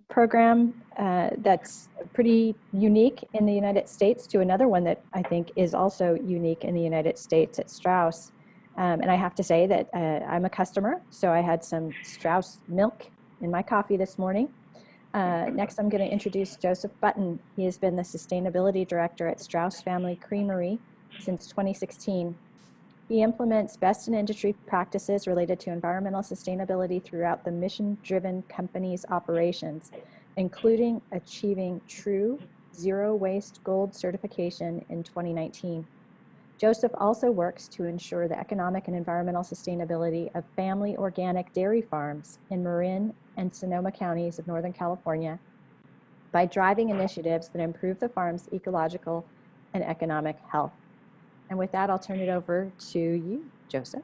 program that's pretty unique in the United States to another one that I think is also unique in the United States at Strauss. And I have to say that I'm a customer, so I had some Strauss milk in my coffee this morning. Next, I'm going to introduce Joseph Button. He has been the Sustainability Director at Strauss Family Creamery since 2016. He implements best in industry practices related to environmental sustainability throughout the mission-driven company's operations, including achieving true Zero Waste Gold certification in 2019. Joseph also works to ensure the economic and environmental sustainability of family organic dairy farms in Marin and Sonoma counties of Northern California by driving initiatives that improve the farm's ecological and economic health. And with that, I'll turn it over to you, Joseph.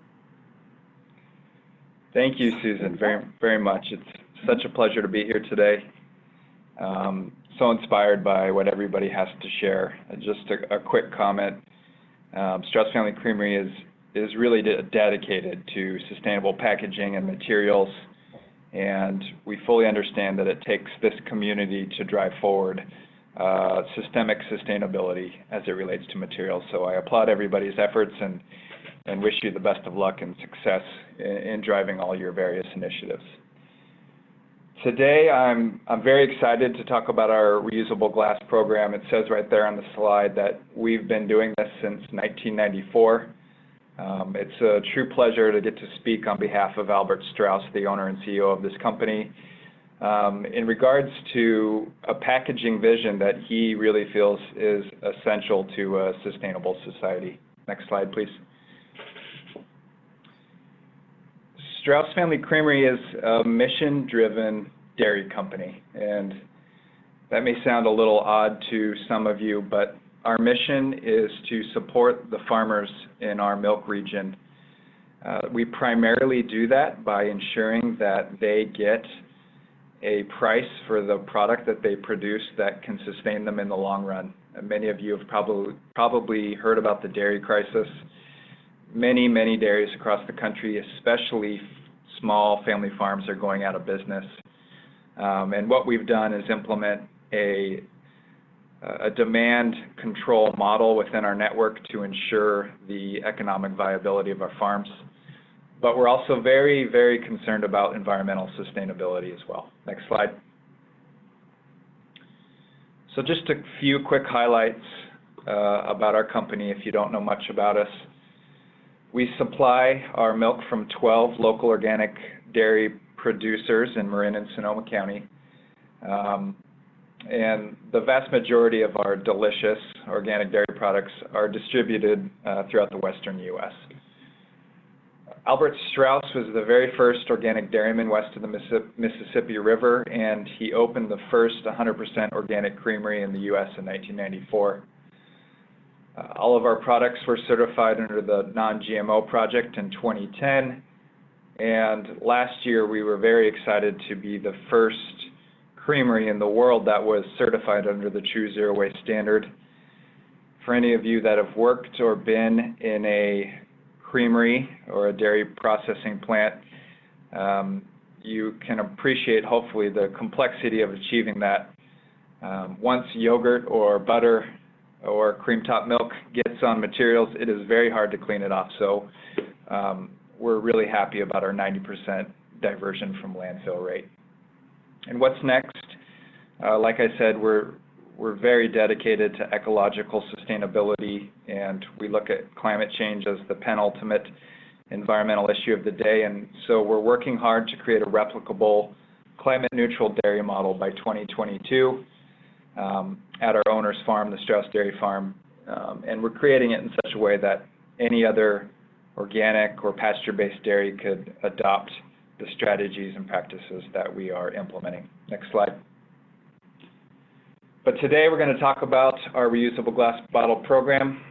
Thank you, Susan, very much. It's such a pleasure to be here today. So inspired by what everybody has to share. Just a quick comment. Strauss Family Creamery is really dedicated to sustainable packaging and materials, and we fully understand that it takes this community to drive forward systemic sustainability as it relates to materials. So I applaud everybody's efforts and wish you the best of luck and success in driving all your various initiatives. Today, I'm very excited to talk about our reusable glass program. It says right there on the slide that we've been doing this since 1994. It's a true pleasure to get to speak on behalf of Albert Strauss, the owner and CEO of this company, in regards to a packaging vision that he really feels is essential to a sustainable society. Next slide, please. Strauss Family Creamery is a mission-driven dairy company, and that may sound a little odd to some of you, but our mission is to support the farmers in our milk region. We primarily do that by ensuring that they get a price for the product that they produce that can sustain them in the long run. And many of you have probably heard about the dairy crisis. Many dairies across the country, especially small family farms, are going out of business. And what we've done is implement a demand control model within our network to ensure the economic viability of our farms. But we're also very concerned about environmental sustainability as well. Next slide. So just a few quick highlights about our company if you don't know much about us. We supply our milk from 12 local organic dairy producers in Marin and Sonoma County. And the vast majority of our delicious organic dairy products are distributed throughout the western U.S. Albert Strauss was the very first organic dairyman west of the Mississippi River, and he opened the first 100% organic creamery in the U.S. in 1994. All of our products were certified under the Non-GMO Project in 2010, and last year we were very excited to be the first creamery in the world that was certified under the True Zero Waste standard. For any of you that have worked or been in a creamery or a dairy processing plant, you can appreciate hopefully the complexity of achieving that. Once yogurt or butter or cream top milk gets on materials, it is very hard to clean it off. So we're really happy about our 90% diversion from landfill rate. And what's next? Like I said, we're very dedicated to ecological sustainability, and we look at climate change as the penultimate environmental issue of the day. And so we're working hard to create a replicable, climate-neutral dairy model by 2022 at our owner's farm, the Strauss Dairy Farm. And we're creating it in such a way that any other organic or pasture-based dairy could adopt the strategies and practices that we are implementing. Next slide. But today we're going to talk about our reusable glass bottle program.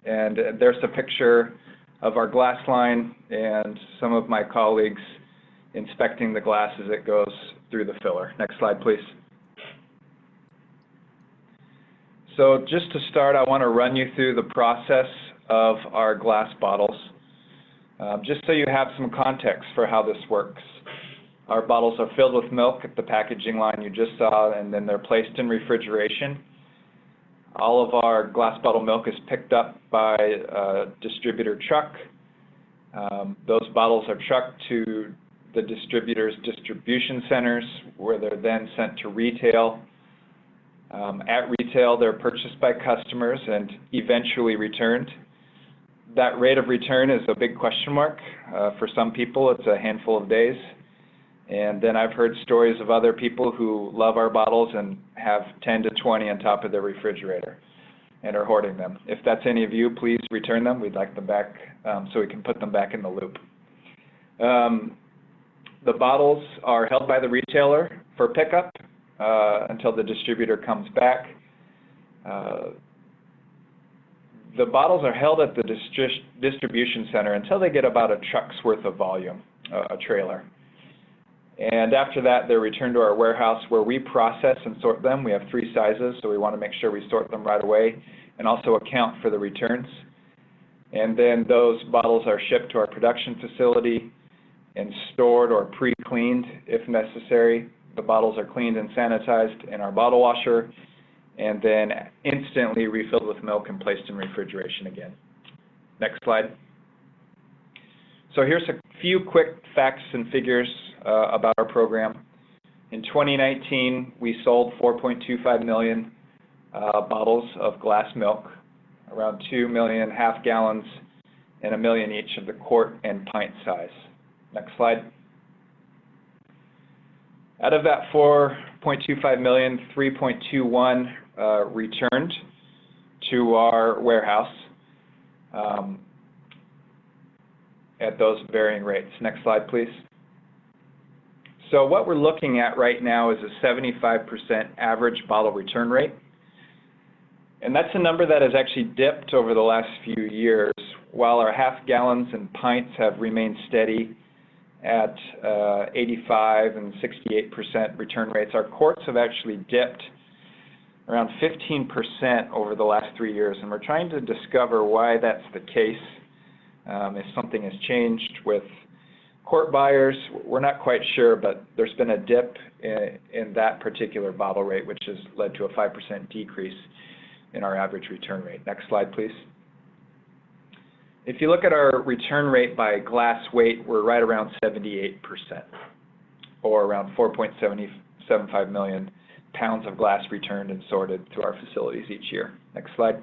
And there's a picture of our glass line and some of my colleagues inspecting the glass as it goes through the filler. Next slide, please. So just to start, I want to run you through the process of our glass bottles, just so you have some context for how this works. Our bottles are filled with milk at the packaging line you just saw, and then they're placed in refrigeration. All of our glass bottle milk is picked up by a distributor truck. Those bottles are trucked to the distributor's distribution centers, where they're then sent to retail. At retail, they're purchased by customers and eventually returned. That rate of return is a big question mark. For some people, it's a handful of days. And then I've heard stories of other people who love our bottles and have 10 to 20 on top of their refrigerator and are hoarding them. If that's any of you, please return them. We'd like them back so we can put them back in the loop. The bottles are held by the retailer for pickup until the distributor comes back. The bottles are held at the distribution center until they get about a truck's worth of volume, a trailer. And after that, they're returned to our warehouse where we process and sort them. We have 3 sizes, so we want to make sure we sort them right away and also account for the returns. And then those bottles are shipped to our production facility and stored or pre-cleaned if necessary. The bottles are cleaned and sanitized in our bottle washer and then instantly refilled with milk and placed in refrigeration again. Next slide. So here's a few quick facts and figures about our program. In 2019, we sold 4.25 million bottles of glass milk, around 2 million half gallons, and 1 million each of the quart and pint size. Next slide. Out of that 4.25 million, 3.21 returned to our warehouse at those varying rates. Next slide, please. So what we're looking at right now is a 75% average bottle return rate. And that's a number that has actually dipped over the last few years. While our half gallons and pints have remained steady at 85 and 68% return rates, our quarts have actually dipped around 15% over the last 3 years. And we're trying to discover why that's the case. If something has changed with quart buyers, we're not quite sure, but there's been a dip in that particular bottle rate, which has led to a 5% decrease in our average return rate. Next slide, please. If you look at our return rate by glass weight, we're right around 78%, or around 4.75 million pounds of glass returned and sorted through our facilities each year. Next slide.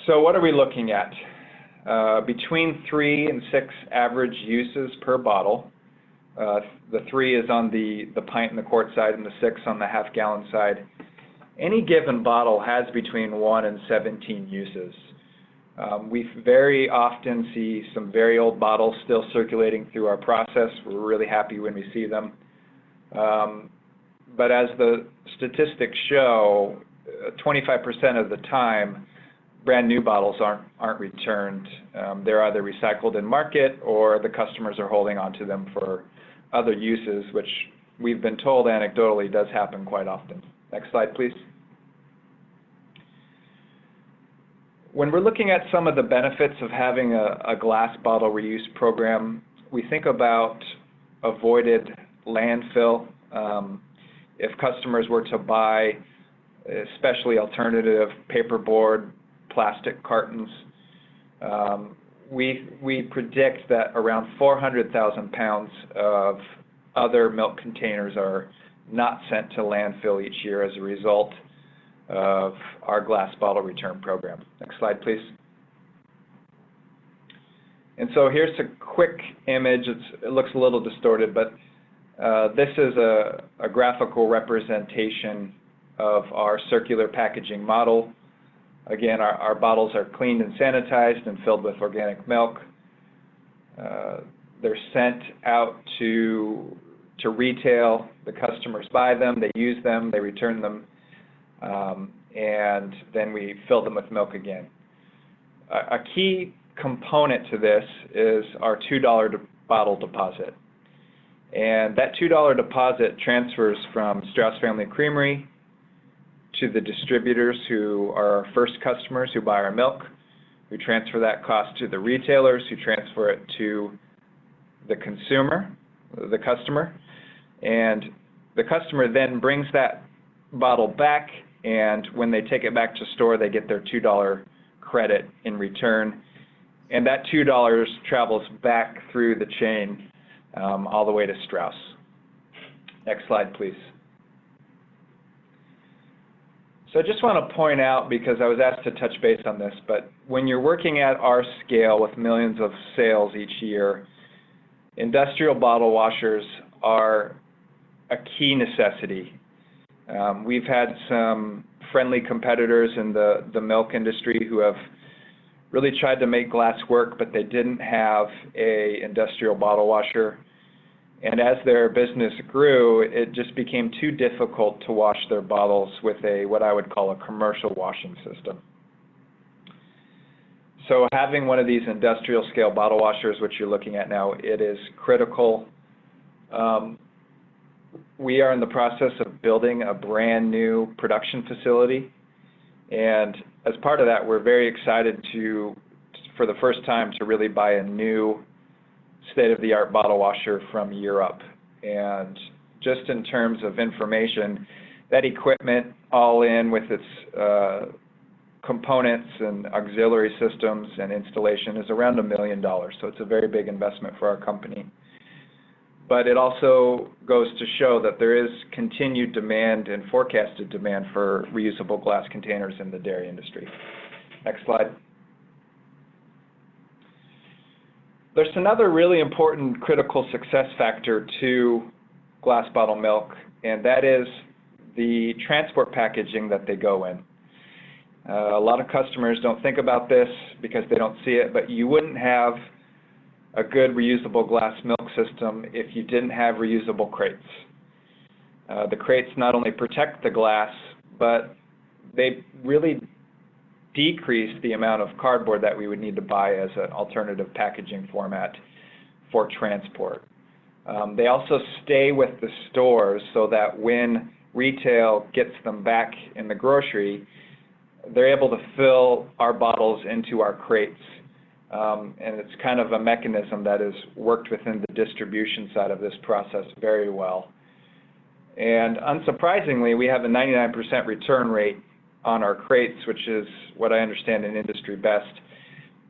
So what are we looking at? Between 3 and 6 average uses per bottle. The 3 is on the pint and the quart side, and the 6 on the half gallon side. Any given bottle has between 1 and 17 uses. We very often see some very old bottles still circulating through our process. We're really happy when we see them. But as the statistics show, 25% of the time, brand new bottles aren't returned. They're either recycled in market or the customers are holding onto them for other uses, which we've been told anecdotally does happen quite often. Next slide, please. When we're looking at some of the benefits of having a glass bottle reuse program, we think about avoided landfill. If customers were to buy especially alternative paperboard, plastic cartons, we predict that around 400,000 pounds of other milk containers are not sent to landfill each year as a result of our glass bottle return program. Next slide, please. And so here's a quick image. It looks a little distorted, but this is a graphical representation of our circular packaging model. Again, our bottles are cleaned and sanitized and filled with organic milk. They're sent out to retail. The customers buy them, they use them, they return them, and then we fill them with milk again. A key component to this is our $2 bottle deposit. And that $2 deposit transfers from Strauss Family Creamery to the distributors who are our first customers who buy our milk. We transfer that cost to the retailers who transfer it to the consumer, the customer. And the customer then brings that bottle back, and when they take it back to store, they get their $2 credit in return. And that $2 travels back through the chain all the way to Strauss. Next slide, please. So I just want to point out, because I was asked to touch base on this, but when you're working at our scale with millions of sales each year, industrial bottle washers are a key necessity. We've had some friendly competitors in the milk industry who have really tried to make glass work, but they didn't have an industrial bottle washer. And as their business grew, it just became too difficult to wash their bottles with what I would call a commercial washing system. So having one of these industrial scale bottle washers, which you're looking at now, it is critical. We are in the process of building a brand new production facility. And as part of that, we're very excited for the first time, to really buy a new state-of-the-art bottle washer from Europe. And just in terms of information, that equipment all in with its components and auxiliary systems and installation is around $1 million. So it's a very big investment for our company. But it also goes to show that there is continued demand and forecasted demand for reusable glass containers in the dairy industry. Next slide. There's another really important critical success factor to glass bottle milk, and that is the transport packaging that they go in. A lot of customers don't think about this because they don't see it, but you wouldn't have a good reusable glass milk system if you didn't have reusable crates. The crates not only protect the glass, but they really decrease the amount of cardboard that we would need to buy as an alternative packaging format for transport. They also stay with the stores so that when retail gets them back in the grocery, they're able to fill our bottles into our crates. And it's kind of a mechanism that has worked within the distribution side of this process very well. And unsurprisingly, we have a 99% return rate on our crates, which is what I understand an industry best.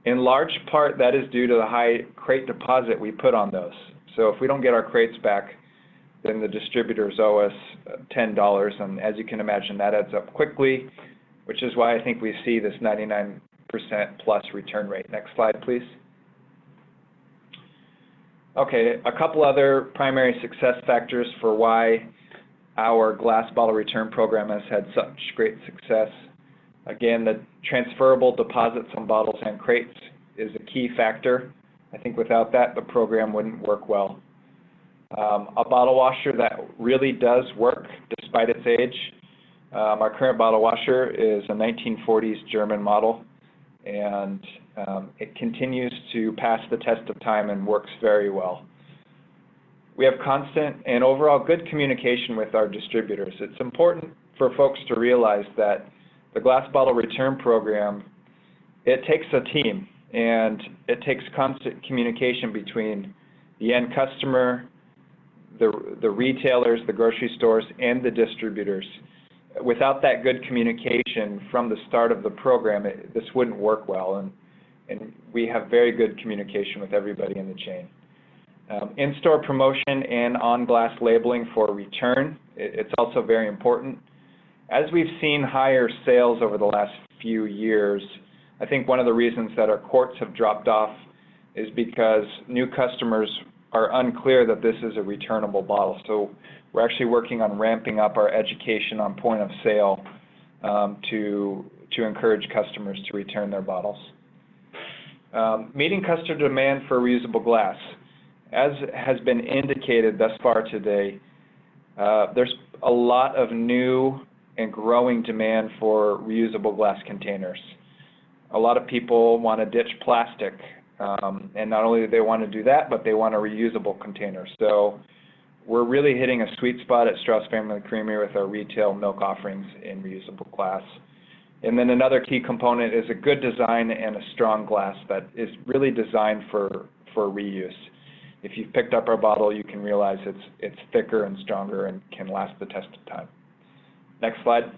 In large part, that is due to the high crate deposit we put on those. So if we don't get our crates back, then the distributors owe us $10. And as you can imagine, that adds up quickly, which is why I think we see this 99% plus return rate. Next slide, please. Okay, a couple other primary success factors for why our glass bottle return program has had such great success. Again, the transferable deposits on bottles and crates is a key factor. I think without that, the program wouldn't work well. A bottle washer that really does work despite its age. Our current bottle washer is a 1940s German model, and it continues to pass the test of time and works very well. We have constant and overall good communication with our distributors. It's important for folks to realize that the glass bottle return program, it takes a team, and it takes constant communication between the end customer, the retailers, the grocery stores, and the distributors. Without that good communication from the start of the program, this wouldn't work well, and we have very good communication with everybody in the chain. In-store promotion and on-glass labeling for return, it's also very important. As we've seen higher sales over the last few years, I think one of the reasons that our quarts have dropped off is because new customers are unclear that this is a returnable bottle. So we're actually working on ramping up our education on point of sale to encourage customers to return their bottles. Meeting customer demand for reusable glass. As has been indicated thus far today, there's a lot of new and growing demand for reusable glass containers. A lot of people want to ditch plastic, and not only do they want to do that, but they want a reusable container. So we're really hitting a sweet spot at Strauss Family Creamery with our retail milk offerings in reusable glass. And then another key component is a good design and a strong glass that is really designed for reuse. If you've picked up our bottle, you can realize it's thicker and stronger and can last the test of time. Next slide.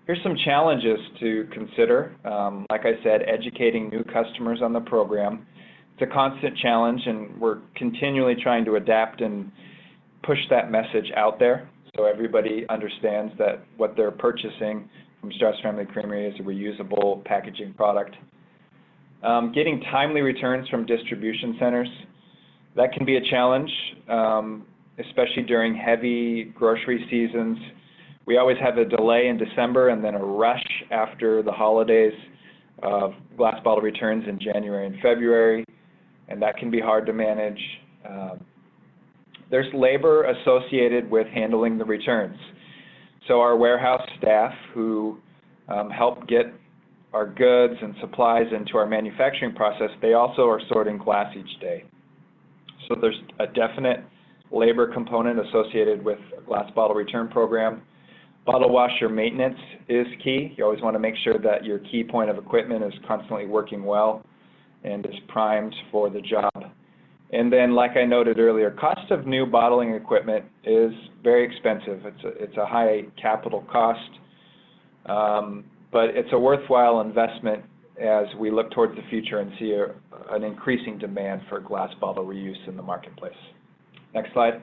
Here's some challenges to consider. Like I said, educating new customers on the program. It's a constant challenge, and we're continually trying to adapt and push that message out there so everybody understands that what they're purchasing from Strauss Family Creamery is a reusable packaging product. Getting timely returns from distribution centers. That can be a challenge, especially during heavy grocery seasons. We always have a delay in December and then a rush after the holidays of glass bottle returns in January and February, and that can be hard to manage. There's labor associated with handling the returns. So our warehouse staff who help get our goods and supplies into our manufacturing process, they also are sorting glass each day. So there's a definite labor component associated with a glass bottle return program. Bottle washer maintenance is key. You always want to make sure that your key point of equipment is constantly working well and is primed for the job. And then, like I noted earlier, cost of new bottling equipment is very expensive. It's a high capital cost, but it's a worthwhile investment as we look towards the future and see an increasing demand for glass bottle reuse in the marketplace. Next slide.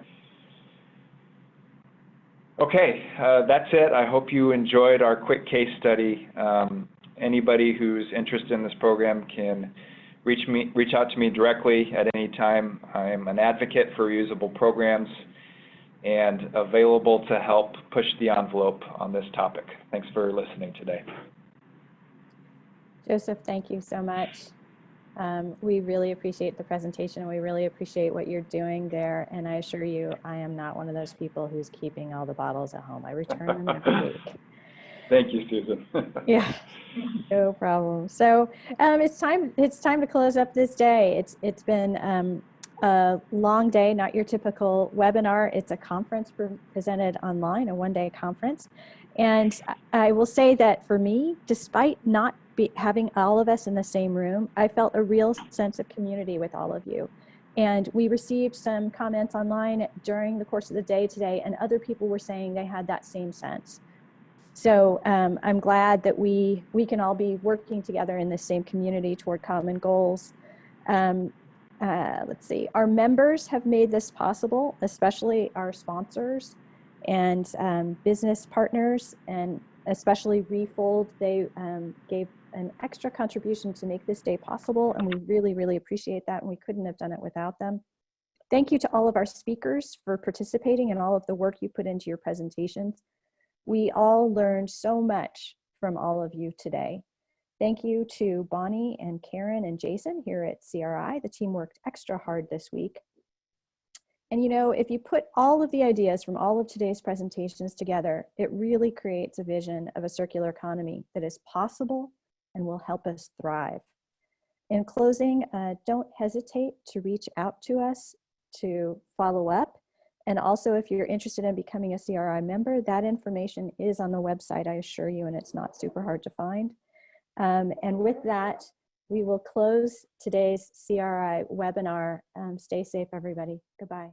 Okay, that's it. I hope you enjoyed our quick case study. Anybody who's interested in this program can reach out to me directly at any time. I am an advocate for reusable programs and available to help push the envelope on this topic. Thanks for listening today. Joseph, thank you so much. We really appreciate the presentation, and we really appreciate what you're doing there. And I assure you, I am not one of those people who's keeping all the bottles at home. I return them every week. Thank you, Susan. Yeah, no problem. So it's time to close up this day. It's been a long day, not your typical webinar. It's a conference presented online, a one-day conference. And I will say that for me, despite not having all of us in the same room, I felt a real sense of community with all of you. And we received some comments online during the course of the day today, and other people were saying they had that same sense. So I'm glad that we can all be working together in the same community toward common goals. Let's see, our members have made this possible, especially our sponsors and business partners, and especially Refold. They gave an extra contribution to make this day possible, and we really, really appreciate that, and we couldn't have done it without them. Thank you to all of our speakers for participating and all of the work you put into your presentations. We all learned so much from all of you today. Thank you to Bonnie and Karen and Jason here at CRI. The team worked extra hard this week. And you know, if you put all of the ideas from all of today's presentations together, it really creates a vision of a circular economy that is possible and will help us thrive. In closing, don't hesitate to reach out to us to follow up. And also, if you're interested in becoming a CRI member, that information is on the website, I assure you, and it's not super hard to find. And with that, we will close today's CRI webinar. Stay safe, everybody. Goodbye.